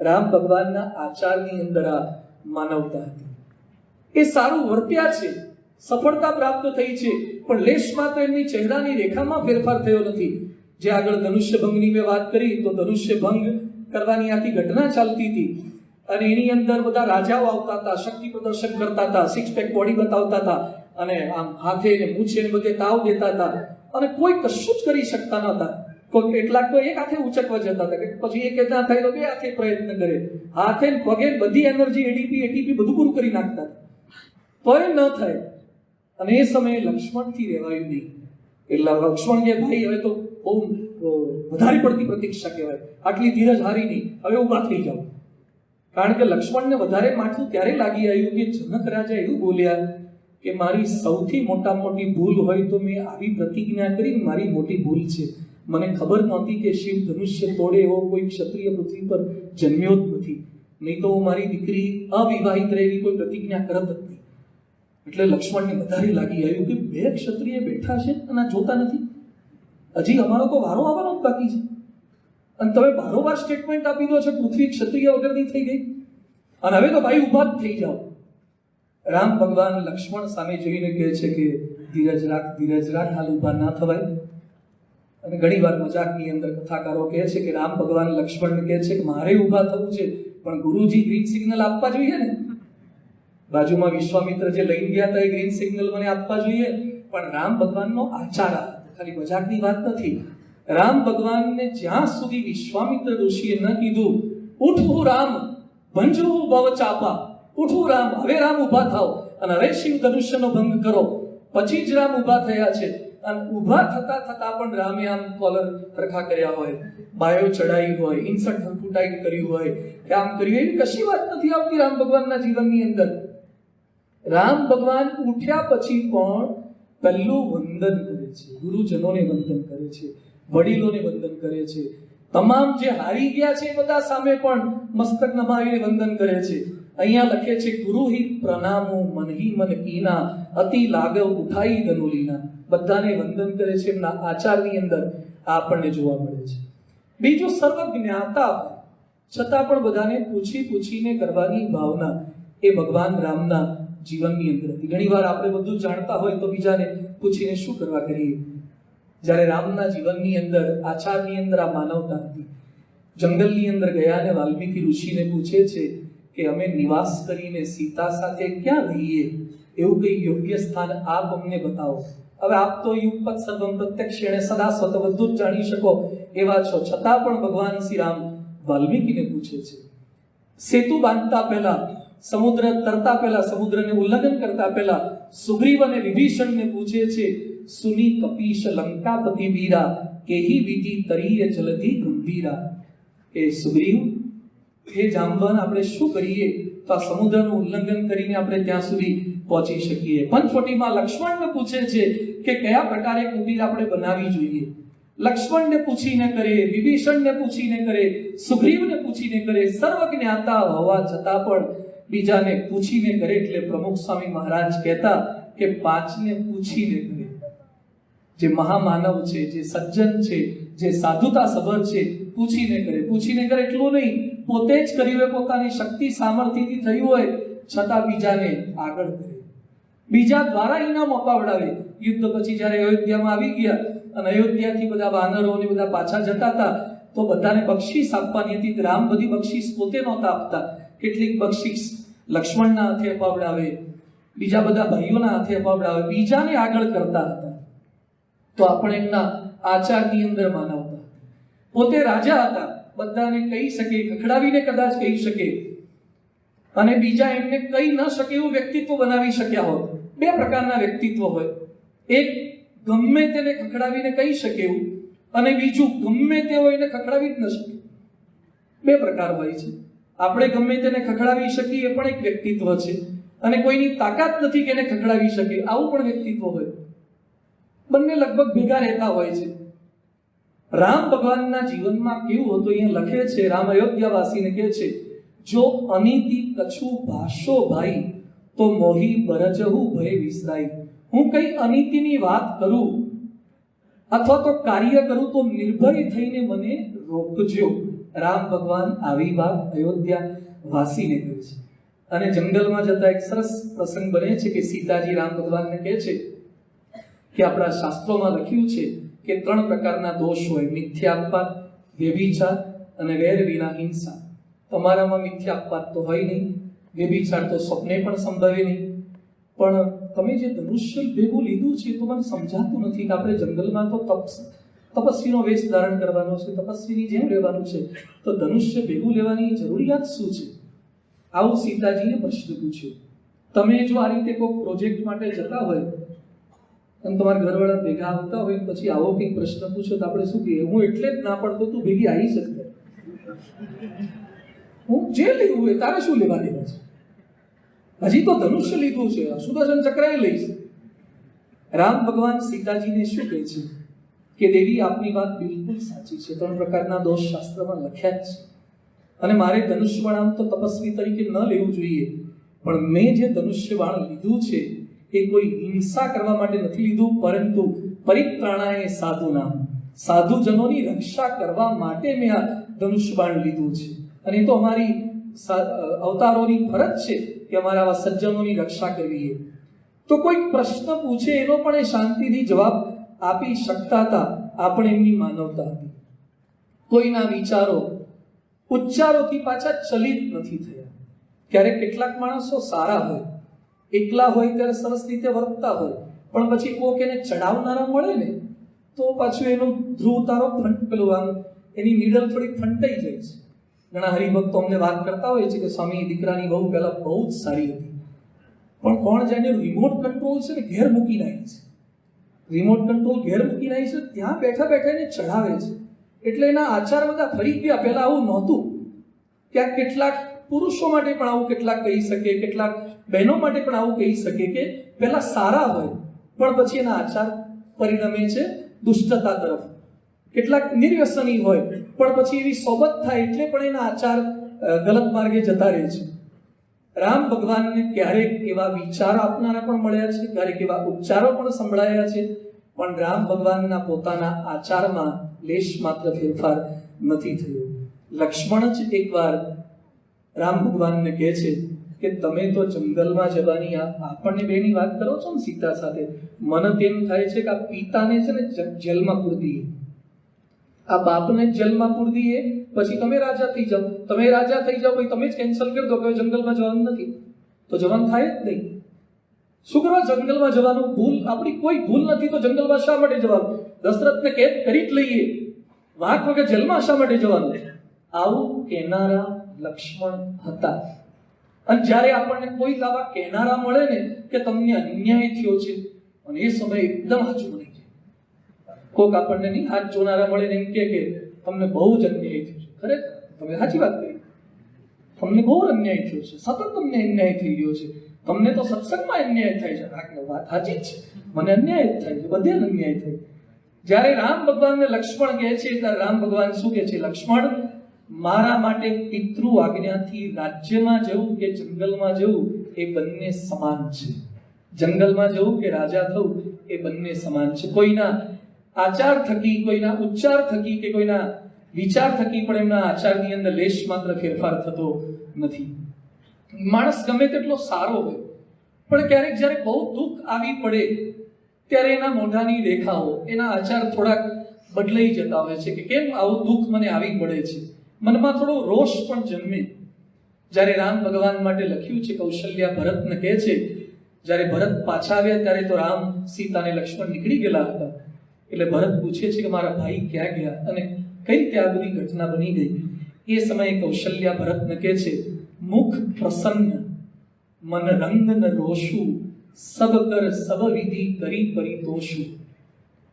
રામ ભગવાનના આચારની અંદર આ માનવતા હતી. એ સારું વર્ત્યા છે, સફળતા પ્રાપ્ત થઈ છે, પણ લેશ માત્ર એમની ચહેરાની રેખામાં ફેરફાર થયો નથી. જે આગળ ધનુષ્ય ભંગની મેં વાત કરી, તો ધનુષ્ય ભંગ કરવાની આખી ઘટના ચાલતી હતી અને એની અંદર બધા રાજાઓ આવતા હતા, શક્તિ પ્રદર્શન કરતા હતા, સિક્સ પેક બોડી બતાવતા હતા અને આમ હાથે ને મૂછે ને બધે તાવ દેતા હતા અને કોઈ કશું જ કરી શકતા નહોતા. કોઈ કેટલાક તો એક હાથે ઉચકવા જતા હતા, કે પછી એક ના થાય તો બે હાથે પ્રયત્ન કરે, હાથે ને પગે બધી એનર્જી એટીપી બધું પૂરું કરી નાખતા તોય ન થાય. અને એ સમયે લક્ષ્મણથી રહેવાયું નહીં. એટલે લક્ષ્મણ કે ભાઈ હવે તો બહુ વધારે પડતી પ્રતીક્ષા કહેવાય, આટલી ધીરજ હારી નહીં, હવે ઊભા થઈ જાઓ. કારણ કે લક્ષ્મણને વધારે માઠું ત્યારે લાગી આવ્યું કે જનક રાજા એવું બોલ્યા કે મારી સૌથી મોટી ભૂલ હોય તો મેં આવી પ્રતિજ્ઞા કરી, મારી મોટી ભૂલ છે. મને ખબર નહોતી કે શિવ ધનુષ્ય તોડે એવો કોઈ ક્ષત્રિય પૃથ્વી પર જન્મ્યો જ નથી, નહીં તો મારી દીકરી અવિવાહિત રહેવી કોઈ પ્રતિજ્ઞા કરત જ નહીં. એટલે લક્ષ્મણને વધારે લાગી આવ્યું કે બે ક્ષત્રિય બેઠા છે અને જોતા નથી, હજી અમારો તો વારો આવવાનો જ બાકી છે, અને તમે બારોબાર સ્ટેટમેન્ટ આપી દો છો પૃથ્વી ક્ષત્રિય વગરની થઈ ગઈ, અને હવે તો ભાઈ ઉભા જ થઈ જાઓ. રામ ભગવાન લક્ષ્મણ સામે જોઈને કહે છે કે ધીરજ રાખ, હાલ ઉભા ના થવાય. અને ઘણી વાર મજાકની અંદર કથાકારો કહે છે કે રામ ભગવાન લક્ષ્મણને કહે છે કે મારે ઊભા થવું છે, પણ ગુરુજી ગ્રીન સિગ્નલ આપવા જોઈએ ને. બાજુમાં વિશ્વામિત્ર જે લઈને ગયા હતા એ ગ્રીન સિગ્નલ મને આપવા જોઈએ, પણ રામ ભગવાનનો આચાર હતો, ખાલી મજાકની વાત નથી. રામ ભગવાનને જ્યાં સુધી વિશ્વામિત્ર ઋષિએ ન કીધું ઉઠવું રામ, ભંજવું ભવ ચાપા, ઉઠવું રામ, હવે રામ ઊભા થાવ અને હવે શિવ ધનુષ્યનો ભંગ કરો, પછી જ રામ ઊભા થયા છે. અને ઊભા થતા પણ રામે આમ કોલર સરખા કર્યા હોય, બાયો ચડાઈ હોય, ઇન્સર્ટ ફૂટાઈ કર્યું હોય, કે આમ કર્યું, એવી કશી વાત નથી આવતી રામ ભગવાનના જીવનની અંદર. રામ ભગવાન ઉઠ્યા પછી પણ પહેલું વંદન કરે છે, ગુરુજનોને વંદન કરે છે, વડીલોને વંદન કરે છે, તમામ જે હારી ગયા છે એ બધા સામે પણ મસ્તક નમાવીને વંદન કરે છે. અહીંયા લખે છે ગુરુ હિ પ્રણામો મનહી મન કીના, અતિ લાગવ ઉઠાઈ ધનુલીના. બધાને વંદન કરે છે એમના આચારની અંદર આપણને જોવા મળે છે. બીજું સર્વજ્ઞાતા છતાં પણ બધાને પૂછીને કરવાની ભાવના એ ભગવાન રામના જીવનની અંદર હતી. ઘણી વાર આપણે બધું જાણતા હોય તો બીજાને પૂછીને શું કરવા કરીએ. જ્યારે રામના જીવનની અંદર આચારની અંદર આ માનવતા હતી. જંગલની અંદર ગયા અને વાલ્મીકી ઋષિને પૂછે છે કે અમે નિવાસ કરીને સીતા સાથે ક્યાં રહીએ, એવું કઈ યોગ્ય સ્થાન આપ અમને બતાવો. હવે આપ તો યુગપત સર્વમ પ્રત્યક્ષેણે સદા સ્વત બધું જ જાણી શકો એવા છો, છતાં પણ ભગવાન શ્રી રામ વાલ્મીકીને પૂછે છે. સેતુ બાંધતા પહેલા, સમુદ્ર તરતા પહેલા, સમુદ્રને ઉલ્લંઘન કરતા પહેલા સુગ્રીવ અને વિભીષણને પૂછે છે સુની કપીશ લંકાપતિ વીરા, કેહી વિધિ તરીય જલધિ ગંભીરા. કે સુગ્રીવ, હે જાંબવાન, આપણે શું કરીએ તો આ સમુદ્રનું ઉલ્લંઘન કરીને આપણે ત્યાં સુધી પહોંચી શકીએ. પંચવટીમાં લક્ષ્મણને પૂછે છે કે કયા પ્રકારે કુટીર આપણે બનાવવી જોઈએ. લક્ષ્મણને પૂછીને કરે, વિભીષણને પૂછીને કરે, સુગ્રીવને પૂછીને કરે, સર્વજ્ઞાતા હોવા છતાં પણ બીજાને પૂછીને કરે. એટલે પ્રમુખ સ્વામી મહારાજ કહેતા કે પાંચને પૂછીને કરે. જે મહામાનવ છે, જે સજ્જન છે, જે સાધુતા સભર છે, પૂછીને કરે એટલું નહીં, પોતે જ કર્યું હોય, પોતાની શક્તિ સામર્થ્યથી થયું હોય છતાં બીજાને આગળ કરે, બીજા દ્વારા ઇનામ અપાવડાવે. યુદ્ધ પછી જ્યારે અયોધ્યામાં આવી ગયા અને અયોધ્યાથી બધા વાનરો ને બધા પાછા જતા હતા તો બધાને બક્ષિસ આપવાની હતી. રામ બધી બક્ષિસ પોતે નહોતા આપતા, કેટલીક બક્ષિસ લક્ષ્મણના હાથે અપાવડાવે, બીજા બધા ભાઈઓના હાથે અપાવડાવે, બીજાને આગળ કરતા હતા. તો આપણે એમના આચારની અંદર માનવતા. પોતે રાજા હતા, બધાને કહી શકે, ખખડાવીને કદાચ કહી શકે, અને બીજા એમને કહી ન શકે એવું વ્યક્તિત્વ બનાવી શક્યા હોત. બે પ્રકારના વ્યક્તિત્વ હોય, એક ગમે તેને ખખડાવીને કહી શકે એવું, અને બીજું ગમે તે હોય એને ખખડાવી જ ન શકે. બે પ્રકાર હોય છે. આપણે ગમે તેને ખખડાવી શકીએ એ પણ એક વ્યક્તિત્વ છે, અને કોઈની તાકાત નથી કે એને ખખડાવી શકે આવું પણ વ્યક્તિત્વ હોય. બંને લગભગ ભેગા રહેતા હોય છે. રામ ભગવાનના જીવનમાં કેવું હતું અહીંયા લખે છે. રામ અયોધ્યાવાસીને કહે છે, જો અનીતિ કછુ ભાષો ભાઈ, તો મોહી બરજહુ ભય વિસરાઈ. હું કઈ અનીતિની વાત કરું અથવા તો કાર્ય કરું તો નિર્ભય થઈને મને રોકજો. રામ ભગવાન આવી વાત અયોધ્યા વાસીને કહે છે. અને જંગલમાં જતા એક સરસ પ્રસંગ બને છે કે સીતાજી રામ ભગવાનને કહે છે કે આપણા શાસ્ત્રોમાં લખ્યું છે કે 3 પ્રકારના દોષ હોય, મિથ્યાપાત, વ્યભિચાર અને વેર વિના હિંસા. તમારામાં મિથ્યાપાત તો હોય નહીં, વ્યભિચાર તો સ્વપ્ને પણ સંભવે નહીં, પણ તમે જે ધનુષ્ય ભેગું લીધું છે તો મને સમજાતું નથી કે આપણે જંગલમાં તો તપસ્વીનો વેશ ધારણ કરવાનો છે, તપસ્વીની જેમ રહેવાનું છે, તો ધનુષ્ય ભેગું લેવાની જરૂરિયાત શું છે? આવું સીતાજીએ પ્રશ્ન પૂછ્યો. તમે જો આ રીતે કોઈ પ્રોજેક્ટ માટે જતા હોય અને તમારા ઘરવાળા ભેગા આવતા હોય પછી આવો કંઈક પ્રશ્ન પૂછો તો આપણે શું કહીએ? હું એટલે જ ના પડતો તું ભેગી આવી શકતે, હું જે લેવું હોય તારે શું લેવા દેવા છે? હજી તો ધનુષ્ય લીધું છે, સુદર્શન ચક્ર એ લઈશ. રામ ભગવાન સીતાજીને શું કહે છે કે દેવી આપની વાત બિલકુલ સાચી છે, 3 પ્રકારના દોષ શાસ્ત્રમાં લખ્યા જ છે, અને મારે ધનુષ્ય બાણ આમ તો તપસ્વી તરીકે ન લેવું જોઈએ, પણ મેં જે ધનુષ્ય બાણ લીધું છે એ કોઈ હિંસા કરવા માટે નથી લીધું, પરંતુ પરિત્રાણાય સાધુનામ, સાધુજનોની રક્ષા કરવા માટે મેં આ ધનુષ્ય બાણ લીધું છે. અને એ તો અમારી અવતારોની ફરજ છે કે અમારા આવા સજ્જનોની રક્ષા કરવી. તો કોઈ પ્રશ્ન પૂછે એનો પણ એ શાંતિથી જવાબ આપી શકતા હતા. આપણે એમની માનવતા હતી. કોઈના વિચારો ઉચ્ચારોથી પાછા ચલિત નથી થયા. ક્યારેક કેટલાક માણસો સારા હોય, એકલા હોય ત્યારે સરસ રીતે વર્તતા હોય, પણ પછી કોક એને ચડાવનારા મળે ને તો પાછું એનું ધ્રુવ તારો પેલું આમ એની નીડલ થોડીક ફંટાઈ જાય છે. ઘણા હરિભક્તો અમને વાત કરતા હોય છે કે સ્વામી દીકરાની બહુ પહેલા બહુ જ સારી હતી, પણ કોણ જાણે રિમોટ કંટ્રોલ છે ને ઘેર મૂકી નાખી છે, રિમોટ કંટ્રોલ ઘેર મૂકી નાખી છે, ત્યાં બેઠા બેઠા એને ચઢાવે છે, એટલે એના આચાર બધા ફરી ગયા. પહેલા આવું નહોતું. ક્યાંક કેટલાક પુરુષો માટે પણ આવું કેટલાક કહી શકે, કેટલાક બહેનો માટે પણ આવું કહી શકે કે પહેલા સારા હોય પણ પછી એના આચાર પરિણમે છે દુષ્ટતા તરફ. કેટલાક નિર્વ્યસની હોય પણ પછી એવી સોબત થાય એટલે પણ એના આચાર ગલત માર્ગે જતા રહે છે. રામ ભગવાનને ક્યારેક એવા વિચાર આપનારા પણ મળ્યા છે, ક્યારેક એવા ઉચ્ચારો પણ સંભળાયા છે, પણ રામ ભગવાનના પોતાના આચારમાં લેશ માત્ર ફેરફાર નથી થયો. લક્ષ્મણ જ એકવાર રામ ભગવાનને કહે છે કે તમે તો જંગલમાં જવાની આપણને બેની વાત કરો છો ને સીતા સાથે, મને તેમ થાય છે કે આ પિતાને છે ને જેલમાં પૂરી દઈએ, આ બાપને જેલમાં પૂરી દઈએ, પછી તમે રાજા થઈ જાઓ. તમે રાજા થઈ જાઓ પછી તમે જ કેન્સલ કરી દો કે જંગલમાં જવાનું નથી, તો જવાનું થાય જ નહીં. શું કરવા જંગલમાં જવાનું? ભૂલ આપણી કોઈ ભૂલ નથી તો જંગલમાં શા માટે જવાનું? દશરથને કેદ કરી જ લઈએ, વાંક વગર જેલમાં શા માટે જવાનું? આવું કહેનારા લક્ષ્મણ હતા. અને જ્યારે આપણને કોઈ આવા કહેનારા મળે ને કે તમને અન્યાય થયો છે, અને એ સમય એકદમ સાચું બની જાય. કોક આપણને નહીં હાથ જોનારા મળે ને એમ કે તમને બહુ જ અન્યાય થયો છે, ખરેખર તમે સાચી વાત કરી, તમને બહુ અન્યાય થયો છે, સતત તમને અન્યાય થઈ રહ્યો છે, તમને તો સત્સંગમાં અન્યાય થાય છે. વાત સાચી જ છે, મને અન્યાય જ થાય છે, બધે અન્યાય થાય. જ્યારે રામ ભગવાનને લક્ષ્મણ કહે છે ત્યારે રામ ભગવાન શું કહે છે? લક્ષ્મણ, મારા માટે પિતૃ આજ્ઞાથી રાજ્યમાં જવું કે જંગલમાં જવું એ બંને સમાન છે. જંગલમાં જવું કે રાજા થવું એ બંને સમાન છે. કોઈના આચાર થકી, કોઈના ઉચ્ચાર થકી કે કોઈના વિચાર થકી પણ એમના આચારની અંદર લેશ માત્ર ફેરફાર થતો નથી. માણસ ગમે તેટલો સારો હોય પણ ક્યારેક જ્યારે બહુ દુઃખ આવી પડે ત્યારે એના મોઢાની રેખાઓ, એના આચાર થોડાક બદલાઈ જતા હોય છે કે કેમ આવું દુઃખ મને આવી પડે છે. મનમાં થોડો રોષ પણ જન્મે. જ્યારે રામ ભગવાન માટે લખ્યું છે, કૌશલ્યા ભરતને કહે છે, જ્યારે ભરત પાછા આવ્યા ત્યારે તો રામ, સીતા અને લક્ષ્મણ નીકળી ગયેલા હતા. એટલે ભરત પૂછે છે કે મારા ભાઈ ક્યાં ગયા અને કઈ રીતે આ બધી ઘટના બની ગઈ. એ સમયે કૌશલ્યા ભરતને કહે છે, મુખ પ્રસન્ન મન રંગ ન રોષું, સબ કર સબ વિધિ કરી પરિતોષું.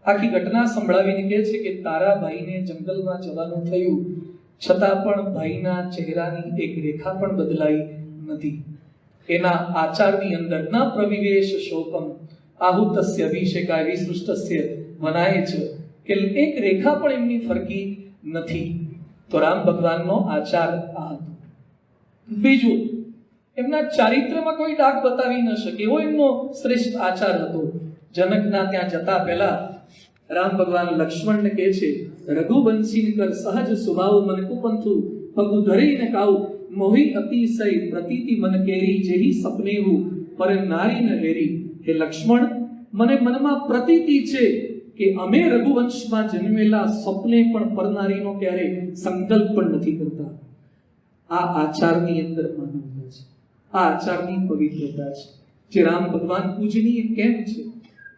આખી ઘટના સંભળાવીને કહે છે કે તારા ભાઈને જંગલમાં જવાનું થયું છતાં પણ ભાઈના ચહેરાની એક રેખા પણ બદલાઈ નથી. એના આચારની અંદર ન પ્રવિવેશ શોકમ આહુતસ્ય અભિષેકાય વિસૃષ્ટસ્ય વનાય છે કે એક રેખા પણ એમની ફરકી નથી. તો રામ ભગવાનનો આચાર આ હતો. બીજું, એમના ચારિત્ર્યમાં કોઈ ડાઘ બતાવી ન શકે એવો એમનો શ્રેષ્ઠ આચાર હતો. જનકના ત્યાં જતા પહેલા રામ ભગવાન લક્ષ્મણને કહે છે, રઘુવંશી કર સહજ સ્વભાવ મન કુપંથુ પગુ ધરીને કાઉ મોહી અતિશય પ્રતીતિ મન કેરી જેહી સપનેહુ પર નારી ન હેરી. હે લક્ષ્મણ, મને મનમાં પ્રતીતિ છે કે અમે રઘુવંશમાં જન્મેલા સપને પણ પરનારીનો ક્યારે સંકલ્પ પણ નથી કરતા. આ આચારની અંદર માનવતા છે, આ આચારની પવિત્રતા છે. જે રામ ભગવાન પૂજનીય કેમ છે,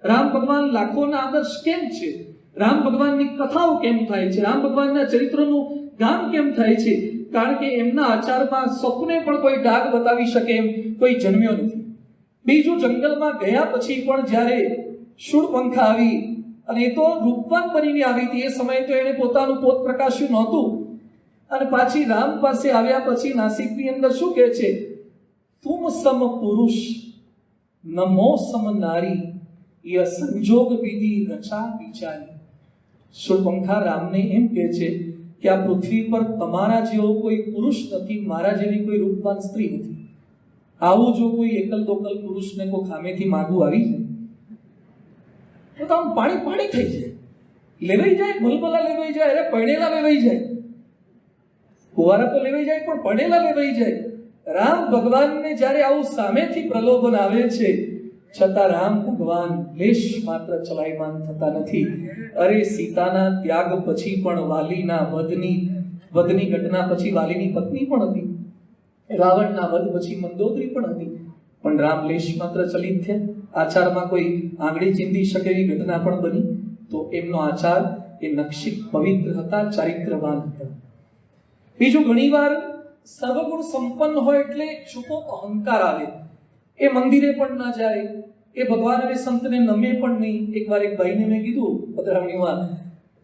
રામ ભગવાન લાખોના આદર્શ કેમ છે, રામ ભગવાનની કથાઓ કેમ થાય છે, રામ ભગવાનના ચરિત્રનું ગાન કેમ થાય છે? કારણ કે એમના આચારમાં સપને પણ કોઈ ડાઘ બતાવી શકે એમ કોઈ જન્મ્યો નથી. બીજું, જંગલમાં ગયા પછી પણ જ્યારે શૂળપંખા આવી, અને એ તો રૂપવાન બનીને આવી હતી, એ સમયે તો એને પોતાનું પોત પ્રકાશ્યું નહોતું, અને પાછી રામ પાસે આવ્યા પછી નાસિકની અંદર શું કહે છે? તુમ સમ પુરુષ નમો સમ નારી, ય સંજોગ વિધિ રચા વિચારી. શૂર્પણખા રામને એમ કહે છે કે આ પૃથ્વી પર તમારા જેવો કોઈ પુરુષ નથી, મારા જેવી કોઈ રૂપવાન સ્ત્રી નથી. આવું જો કોઈ એકલ દોકલ પુરુષને કોઈ ખામેથી માગવું આવી જાય તો આમ પાણી પાણી થઈ જાય, લેવાઈ જાય, ભલભલા લેવાઈ જાય, અરે પરણેલા લેવાઈ જાય, કુંવારા તો લેવાઈ જાય પણ પરણેલા લેવાઈ જાય. રામ ભગવાનને જ્યારે આવું સામેથી પ્રલોભન આવે છે છતાં રામ ભગવાન લેશ માત્ર ચલાયમાન થતા નથી. અરે સીતાના ત્યાગ પછી પણ વાલીના વધની ઘટના પછી વાલીની પત્ની પણ હતી, રાવણના વધ પછી મંદોદરી પણ હતી, પણ રામ લેશ માત્ર ચલિત થયા. આચારમાં કોઈ આંગળી ચીંધી શકે એવી ઘટના પણ બની તો એમનો આચાર એ નક્ષિક પવિત્ર હતા, ચારિત્રવાન હતા. બીજું, ઘણીવાર સર્વગુણ સંપન્ન હોય એટલે છૂપો અહંકાર આવે. એ મંદિરે પણ ના જાય, એ ભગવાન અને સંતને નમે પણ નહીં. એકવાર એક ભાઈને મેં કીધું પધરાવણીમાં,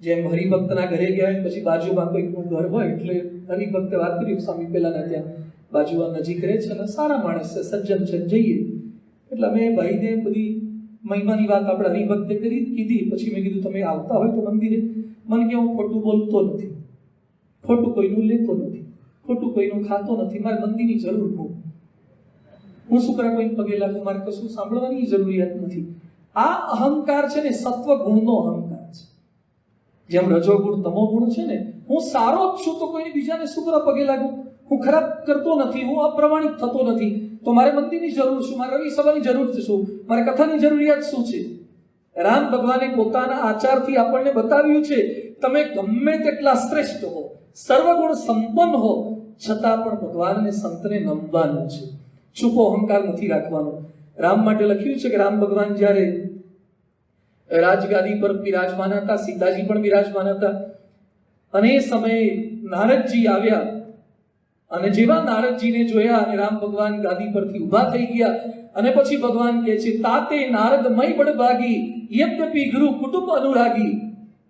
જેમ હરિભક્તના ઘરે ગયા પછી બાજુમાં કોઈકનું ઘર હોય એટલે હરિભક્તે વાત કરી, સ્વામી પેલાના ત્યાં બાજુમાં નજીક રહે છે અને સારા માણસ છે, સજ્જન છે, જઈએ. એટલે મેં ભાઈને બધી મહિમાની વાત આપણે હરિભક્તે કીધી. પછી મેં કીધું તમે આવતા હોય તો મંદિરે, મને કે હું ખોટું બોલતો નથી, ખોટું કોઈનું લેતો નથી, ખોટું કોઈનું ખાતો નથી, મારે મંદિરની જરૂર હું શું કરા કોઈ પગે લાગુ, મારે કશું સાંભળવાની જરૂરિયાત નથી. આ અહંકાર છે ને સત્વ ગુણનો અહંકાર છે. જેમ રજોગુણ તમોગુણ છે ને, હું સારો જ છું તો કોઈને બીજાને શું કરવા પગે લાગુ, હું ખરાબ કરતો નથી, હું અપ્રમાણિક થતો નથી, તો મારે મંદિરની જરૂર શું, મારે રવિ સભાની જરૂર શું, મારે કથાની જરૂરિયાત શું છે? રામ ભગવાને પોતાના આચારથી આપણને બતાવ્યું છે તમે ગમે તેટલા શ્રેષ્ઠ હો, સર્વગુણ સંપન્ન હો, છતાં પણ ભગવાન અને સંતને નમવાનું છે, છુપો અહંકાર નથી રાખવાનો. રામ માટે લખ્યું છે કે રામ ભગવાન જ્યારે રાજગાદી પર બિરાજમાન હતા, સીતાજી પણ બિરાજમાન હતા, અને એ સમયે નારદજી આવ્યા અને જેવા નારદજીને જોયા અને રામ ભગવાન ગાદી પરથી ઊભા થઈ ગયા અને પછી ભગવાન કહે છે તાતે નારદમય બળભાગી યદ્યપિ ગુરુ કુટુંબ અનુરાગી.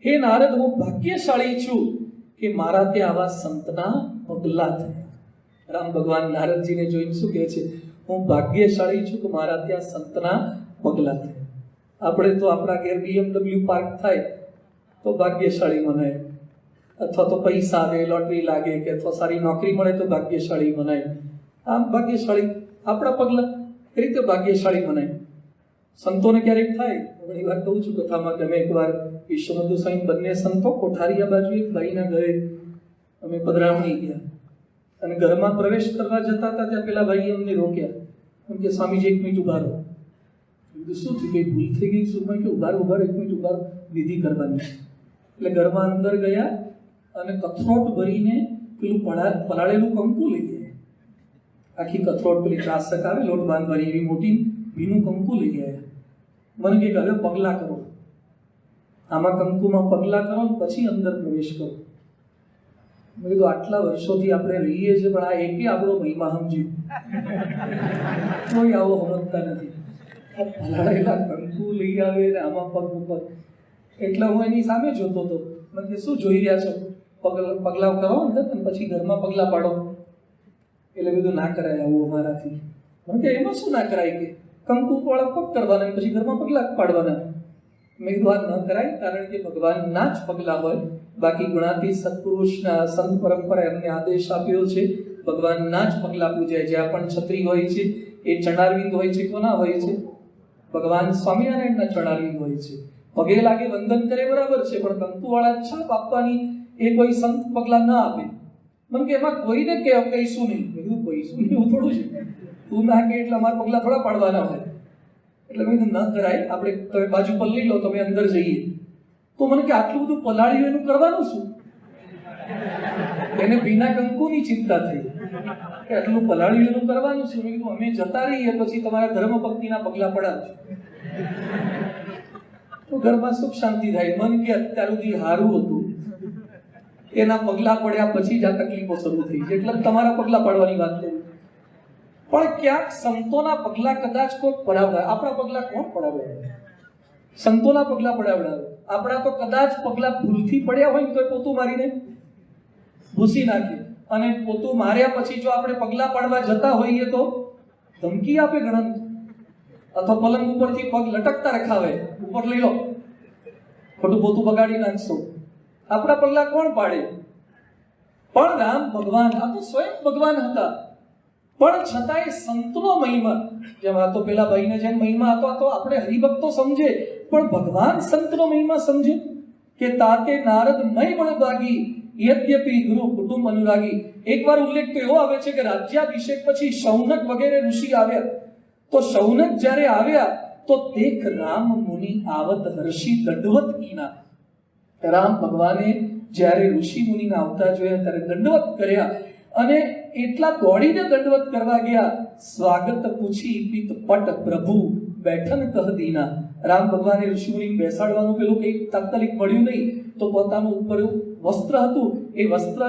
હે નારદ, હું ભાગ્યશાળી છું કે મારા ત્યાં આવા સંતના પગલા થયા. રામ ભગવાન નારદજીને જોઈને શું કહે છે? હું ભાગ્યશાળી છું કે મારા ત્યાં સંતના પગલા થયા. આપણે તો આપણા ઘેર BMW પાર્ક થાય તો ભાગ્યશાળી મનાય, અથવા તો પૈસા આવે, લોટરી લાગે કે અથવા સારી નોકરી મળે તો ભાગ્યશાળી મનાય. આમ ભાગ્યશાળી આપણા પગલા એ રીતે ભાગ્યશાળી મનાય. સંતોને ક્યારેક થાય, ઘણી વાર કહું છું કથામાં કે અમે એકવાર વિશ્વબંધુ સ્વામી બંને સંતો કોઠારીયા બાજુ એક ભાઈના ઘરે અમે પધરામણી ગયા અને ઘરમાં પ્રવેશ કરવા જતા હતા ત્યાં પેલા ભાઈએ અમને રોક્યા. એમ કે સ્વામીજી એક મિનિટ ઉભા રહો. શું થયું, કઈ ભૂલ થઈ ગઈ શું? કે ઉભા એક મિનિટ ઉભા વિધિ કરવાની. એટલે ઘરમાં અંદર ગયા અને કથરોટ ભરીને પેલું પલાળેલું કંકુ લઈ ગયા. આખી કથરોટ પેલી ત્રાસક આવે લોટ બાંધવાની એવી મોટી ભીનું કંકુ લઈ ગયા. મને કે હવે પગલા કરો, આમાં કંકુમાં પગલા કરો ને પછી અંદર પ્રવેશ કરો. મેં કીધું આટલા વર્ષોથી આપણે રહીએ છીએ પણ આ એકે આપણો મહિમા સમજ્યું કોઈ આવો સમજતા નથી. પલાળેલા કંકુ લઈ આવે ને આમાં પગ ઉપર. એટલે હું એની સામે જોતો હતો. મને કે શું જોઈ રહ્યા છો, પગલા કરો અંદર અને પછી ઘરમાં પગલા પાડો. એટલે બધું ના કરાય આવું અમારાથી. મને કે એમાં શું ના કરાય, કે કંકુ વાળા પગ કરવાના પછી ઘરમાં પગલા પાડવાના. મેં કીધું આ ન કરાય, કારણ કે ભગવાનના જ પગલા હોય. બાકી ગુણાતીત સત્પુરુષના સંત પરંપરા એમને આદેશ આપ્યો છે ભગવાનના જ પગલા પૂજાય. જ્યાં પણ છત્રી હોય છે એ ચરણારવિંદ હોય છે, કોના હોય છે? ભગવાન સ્વામિનારાયણના ચરણારવિંદ હોય છે. પગે લાગે વંદન કરે બરાબર છે, પણ કંકુવાળા છાપ આપવાની એ કોઈ સંત પગલા ન આપે. મને કે એમાં કોઈને કહીશું નહીં. મેં કીધું કહીશું નહીં એવું થોડું છે, તું ના કે એટલે અમારા પગલા થોડા પાડવાના હોય. એટલે મેં કીધું ન કરાય, આપણે તમે બાજુ પર લઈ લો, તમે અંદર જઈએ. તો મને કે આટલું બધું પલાળ્યું એનું કરવાનું શું? એને ભીના કંકુની ચિંતા થઈ કે આટલું પલાળ્યું એનું કરવાનું શું? મેં કીધું અમે જતા રહીએ પછી તમારા ધર્મપત્નીના પગલા પડાવજો તો ઘરમાં સુખ શાંતિ થાય. મન કે અત્યાર સુધી હારું હતું, એના પગલા પડ્યા પછી જ આ તકલીફો શરૂ થઈ છે, એટલે તમારા પગલા પાડવાની વાત કરું. પણ ક્યાંક સંતોના પગલા કદાચ કોઈ પડાવડાવે, આપણા પગલા કોણ પડાવડાવે? સંતોના પગલા પડાવડાવે. આપણા તો કદાચ પગલા ભૂલથી પડ્યા હોય ને તો પોતું મારીને ભૂસી નાખીએ, અને પોતું માર્યા પછી જો આપણે પગલા પાડવા જતા હોઈએ તો ધમકી આપે ઘણા, અથવા પલંગ ઉપરથી પગ લટકતા રખાવે, ઉપર લઈ લો, ખોટું પોતું બગાડી નાખશો, આપણા પગલા કોણ પાડે? પણ રામ ભગવાન આ તો સ્વયં ભગવાન હતા, પણ છતાંય સંતનો મહિમા, જેમ આ તો પેલા ભાઈને જેમ મહિમા હતો, આ તો આપણે હરિભક્તો સમજે, પણ ભગવાન સંતનો મહિમા સમજે કે તાતે નારદ મય બળ ભાગી યદ્યપિ ગુરુ કુટુંબ અનુરાગી. એકવાર ઉલ્લેખ તો એવો આવે છે કે રાજ્યાભિષેક પછી શૌનક વગેરે ઋષિ આવ્યા, તો શૌનક જ્યારે આવ્યા તો દેખ રામ મુનિ આવત હર્ષિ દંડવત કીના. રામ ભગવાને જ્યારે ઋષિ મુનિના આવતા જોયા ત્યારે દંડવત કર્યા, અને એટલા દોડીને દંડવત કરવા ગયા, સ્વાગત પૂછી પિત પટ પ્રભુ બેઠન કહ દીના. રામ ભગવાને ઋષિ મુનિ બેસાડવાનું પેલું કંઈ તાત્કાલિક મળ્યું નહીં, તો પોતાનું ઉપર વસ્ત્ર હતું એ વસ્ત્ર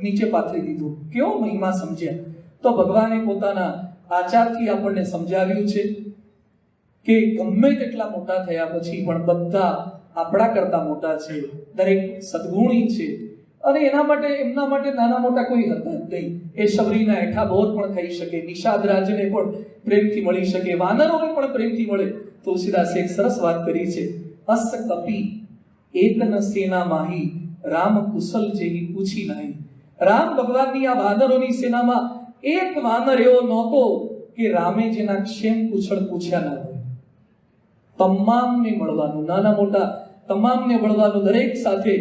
નીચે પાથરી દીધું. કેવો મહિમા સમજ્યા. તો ભગવાને પોતાના આચારથી આપણને સમજાવ્યું છે કે ગમે તેટલા મોટા થયા પછી પણ બધા આપણા કરતા મોટા છે, દરેક સદગુણી છે, અને એમના માટે નાના મોટા કોઈ હતા જ નહીં. એ શબરીના હેઠા બોર પણ ખાઈ શકે, નિષાદ રાજને પણ પ્રેમથી મળી શકે, વાનરોને પણ પ્રેમથી મળે. તુલસીદાસે એક સરસ વાત કરી છે, અસ કપી એકન સેના માહી રામ કુશલ જેહી પૂછી નહીં. રામ ભગવાનની આ વાનરોની સેનામાં એક વાનર એવો નહોતો કે રામે જેના ક્ષેમ કુશળ પૂછ્યા ના હોય. તમામને મળવાનું, નાના મોટા તમામને મળવાનું, દરેક સાથે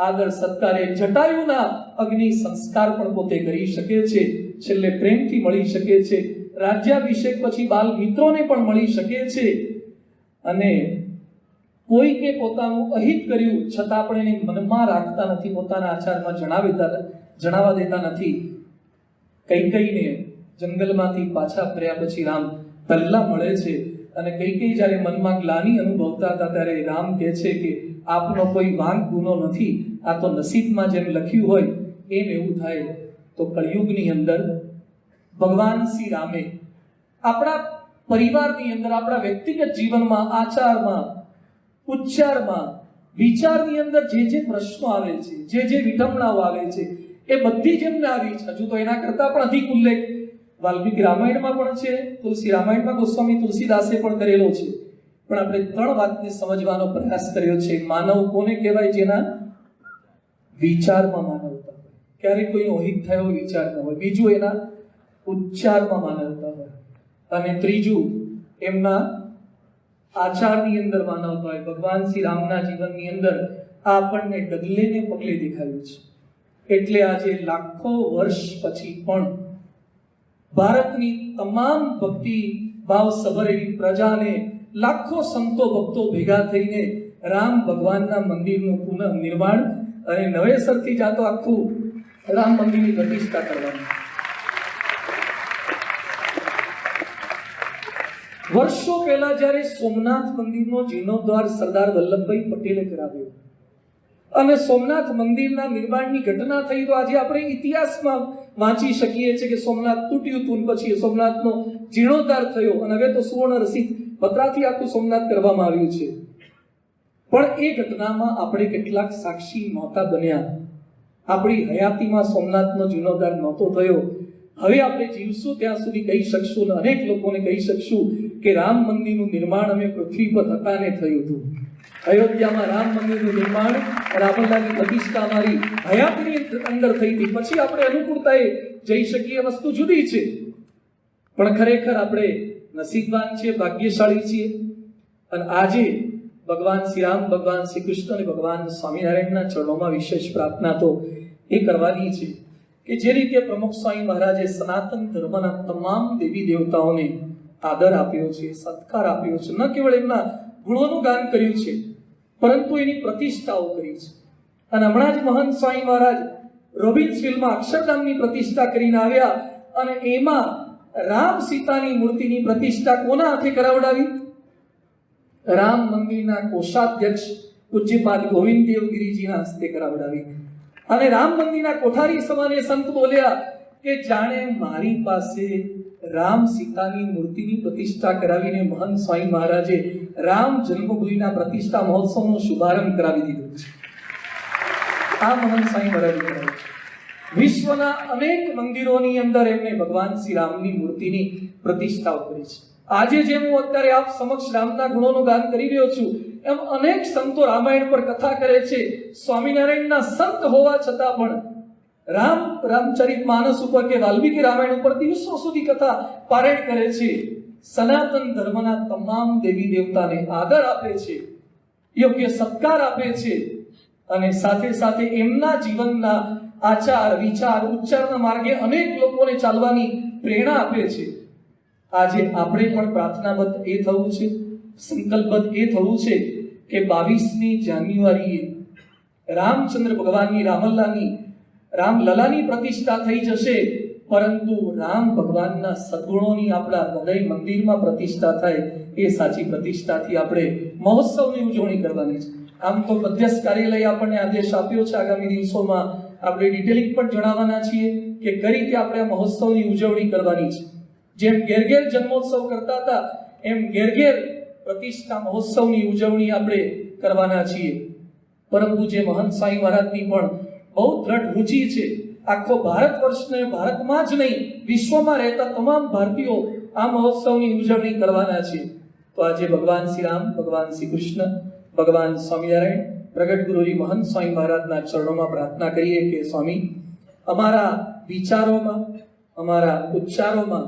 આદર સત્કારે, જટાયુના અગ્નિ સંસ્કાર પણ પોતે કરી શકે છે, છેલ્લે પ્રેમથી મળી શકે છે, રાજ્યાભિષેક પછી બાલ મિત્રોને પણ મળી શકે છે, અને કોઈકે પોતાનું અહિત કર્યું છતાં પણ એને મનમાં રાખતા નથી, પોતાના આચારમાં જણાવવા દેતા નથી. કૈકેયીને જંગલમાંથી પાછા ફર્યા પછી રામ પહેલા મળે છે, અને કૈકેયી જ્યારે મનમાં ગ્લાનિ અનુભવતા હતા ત્યારે રામ કહે છે કે આપનો કોઈ વાંક ગુનો નથી, આ તો નસીબમાં જેમ લખ્યું હોય એમ એવું થાય. તો કળિયુગની અંદર ભગવાન શ્રી રામે આપણા પરિવારની અંદર, આપણા વ્યક્તિગત જીવનમાં, આચારમાં, ઉચ્ચારમાં, વિચારની અંદર જે પ્રશ્નો આવે છે, જે વિડંબણાઓ આવે છે, એ બધી જેમને આવી છે. હજુ તો એના કરતા પણ અધિક ઉલ્લેખ વાલ્મીકી રામાયણમાં પણ છે, તુલસી રામાયણમાં ગોસ્વામી તુલસીદાસે પણ કરેલો છે. પણ આપણે 3 વાતને સમજવાનો પ્રયાસ કર્યો છે. માનવ કોને કહેવાય? જેના વિચારમાં માનવતા હોય, ક્યારેક કોઈનો હિત થયો વિચાર ન હોય. બીજું, એના ઉચ્ચારમાં માનવતા હોય, અને ત્રીજું, એમના આચારની અંદર માનવતા હોય. ભગવાન શ્રી રામના જીવનની અંદર આ આપણને ડગલે ને પગલે દેખાયું છે. એટલે આજે લાખો વર્ષ પછી પણ ભારતની તમામ ભક્તિ ભાવ સભર એવી પ્રજાને, લાખો સંતો ભક્તો ભેગા થઈને રામ ભગવાનના મંદિરનું પુનઃ નિર્માણ અને નવેસરથી જાતો આખું રામ મંદિરની પ્રતિષ્ઠા કરવાની. વર્ષો પહેલા જ્યારે સોમનાથ મંદિરનો જીર્ણોદ્ધાર સરદાર વલ્લભભાઈ પટેલે કરાવ્યો અને સોમનાથ મંદિરના નિર્માણની ઘટના થઈ, તો આજે આપણે ઇતિહાસમાં વાંચી શકીએ છીએ કે સોમનાથ તૂટ્યું હતું, પછી સોમનાથનો જીર્ણોદ્ધાર થયો, અને હવે તો સુવર્ણ રસિક પતરાથી આખું સોમનાથ કરવામાં આવ્યું છે. પણ એ ઘટનામાં આપણે કેટલાક સાક્ષી નહોતા બન્યા. આપણી હયાતીમાં સોમનાથનો જીર્ણોદ્ધાર નહોતો થયો. હવે આપણે જીવશું ત્યાં સુધી કહી શકશું, અને અનેક લોકોને કહી શકશું કે રામ મંદિરનું નિર્માણ અમે પૃથ્વી પર હતા ને થયું હતું. અયોધ્યામાં રામ મંદિરનું નિર્માણ, રામલલાની પ્રતિષ્ઠા અમારી હયાતીની અંદર થઈ હતી. પછી આપણે અનુકૂળતાએ જઈ શકીએ, વસ્તુ જુદી છે. પણ ખરેખર આપણે નસીબવાન છીએ, ભાગ્યશાળી છીએ. અને આજે ભગવાન શ્રી રામ, ભગવાન શ્રી કૃષ્ણ અને ભગવાન સ્વામિનારાયણના ચરણોમાં વિશેષ પ્રાર્થના તો એ કરવાની છે કે જે રીતે પ્રમુખ સ્વામી મહારાજે સનાતન ધર્મના તમામ દેવી દેવતાઓને આદર આપ્યો છે, સત્કાર આપ્યો છે, ન કેવળ એમના ગુણોનું ગાન કર્યું છે, પરંતુ એની પ્રતિષ્ઠાઓ કરી છે. અને હમણાં જ મહંત સ્વામી મહારાજ રોબિન્સવિલમાં અક્ષરધામની પ્રતિષ્ઠા કરીને આવ્યા, અને એમાં રામ સીતાની મૂર્તિની પ્રતિષ્ઠા કોના હાથે કરાવડાવી? રામ મંદિરના કોષાધ્યક્ષ પૂજ્યપાદ ગોવિંદ દેવગીરીજીના હસ્તે કરાવડાવી. અને રામ મંદિરના કોઠારી સમાને સંત બોલ્યા કે જાણે મારી પાસે રામ સીતાની મૂર્તિની પ્રતિષ્ઠા કરાવીને મહંત સ્વામી મહારાજે રામ જન્મભૂમિના પ્રતિષ્ઠા મહોત્સવનો શુભારંભ કરાવી દીધો છે. આ મહંત સ્વામી મહારાજે કરાવ્યું. વિશ્વના અનેક મંદિરોની અંદર એમને ભગવાન શ્રી રામની મૂર્તિની પ્રતિષ્ઠાઓ કરી છે. આજે જેમ હું અત્યારે આપ સમક્ષ રામના ગુણોનું ગાન કરી રહ્યો છું, એમ અનેક સંતો રામાયણ પર કથા કરે છે. સ્વામિનારાયણના સંત હોવા છતાં પણ રામચરિતમાનસ ઉપર કે વાલ્મીકી રામાયણ ઉપર દિવસો સુધી કથા પારાયણ કરે છે. સનાતન ધર્મના તમામ દેવી દેવતાને આદર આપે છે, યોગ્ય સત્કાર આપે છે, અને સાથે સાથે એમના જીવનના આચાર વિચાર ઉચ્ચારના માર્ગે અનેક લોકોને ચાલવાની પ્રેરણા આપે છે. આજે આપણે પણ પ્રાર્થનાબદ્ધ એ થવું છે, સંકલ્પબદ્ધ એ થવું છે કે 22મી જાન્યુઆરીએ રામચંદ્ર ભગવાનની રામલલાની પ્રતિષ્ઠા થઈ જશે, પરંતુ રામ ભગવાનના સદગુણોની આપણા હૃદય મંદિરમાં પ્રતિષ્ઠા થાય, એ સાચી પ્રતિષ્ઠાથી આપણે મહોત્સવની ઉજવણી કરવાની છે. આમ તો મધ્યસ્થ કાર્યાલય આપણને આદેશ આપ્યો છે, આગામી દિવસોમાં આપણે ડિટેલિંગ પણ જણાવવાના છીએ કે કઈ રીતે આપણે આ મહોત્સવની ઉજવણી કરવાની છે. જેમ ઘેર ઘેર જન્મોત્સવ કરતા હતા, એમ ઘેર ઘેર પ્રતિષ્ઠા મહોત્સવની ઉજવણી આપણે કરવાના છીએ. પરમ પૂજ્ય મહંત સ્વામી મહારાજની પણ બહુ દ્રઢ રુચિ છે. આખો ભારત વર્ષને ભારતમાં જ નહીં, વિશ્વમાં રહેતા તમામ ભારતીયો આ મહોત્સવની ઉજવણી કરવાના છે. તો આજે ભગવાન શ્રી રામ, ભગવાન શ્રી કૃષ્ણ, ભગવાન સ્વામિનારાયણ, પ્રગટ ગુરુજી મહંત સ્વામી મહારાજના ચરણોમાં પ્રાર્થના કરીએ કે સ્વામી, અમારા વિચારોમાં, અમારા ઉચ્ચારોમાં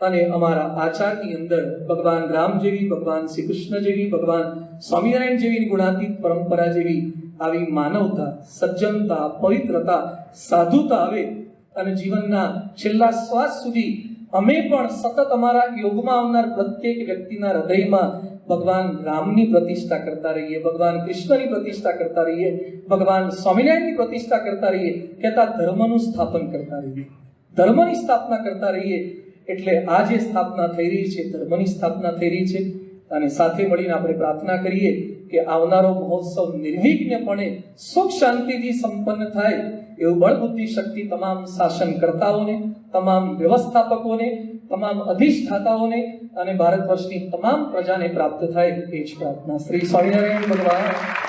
અને અમારા આચારની અંદર ભગવાન રામ જેવી, ભગવાન શ્રી કૃષ્ણ જેવી, ભગવાન સ્વામિનારાયણ જેવી ગુણાતીત પરંપરા જેવી આવી માનવતા, સજ્જનતા, પવિત્રતા, સાધુતા આવે અને જીવનના છેલ્લા શ્વાસ સુધી અમે પણ સતત અમારા યોગમાં આવનાર પ્રત્યેક વ્યક્તિના હૃદયમાં ભગવાન રામની પ્રતિષ્ઠા કરતા રહીએ, ભગવાન કૃષ્ણની પ્રતિષ્ઠા કરતા રહીએ, ભગવાન સ્વામિનારાયણની પ્રતિષ્ઠા કરતા રહીએ, કહેતા ધર્મનું સ્થાપન કરતા રહીએ, ધર્મની સ્થાપના કરતા રહીએ. એટલે આ જે સ્થાપના થઈ રહી છે, ધર્મની સ્થાપના થઈ રહી છે. અને સાથે મળીને આપણે પ્રાર્થના કરીએ કે આવનારો મહોત્સવ નિર્વિઘ્નપણે સુખ શાંતિથી સંપન્ન થાય, એવું બળ બુદ્ધિ શક્તિ તમામ શાસનકર્તાઓને, તમામ વ્યવસ્થાપકોને, તમામ અધિષ્ઠાતાઓને અને ભારત વર્ષની તમામ પ્રજાને પ્રાપ્ત થાય, એ જ પ્રાર્થના. શ્રી સ્વામિનારાયણ ભગવાન.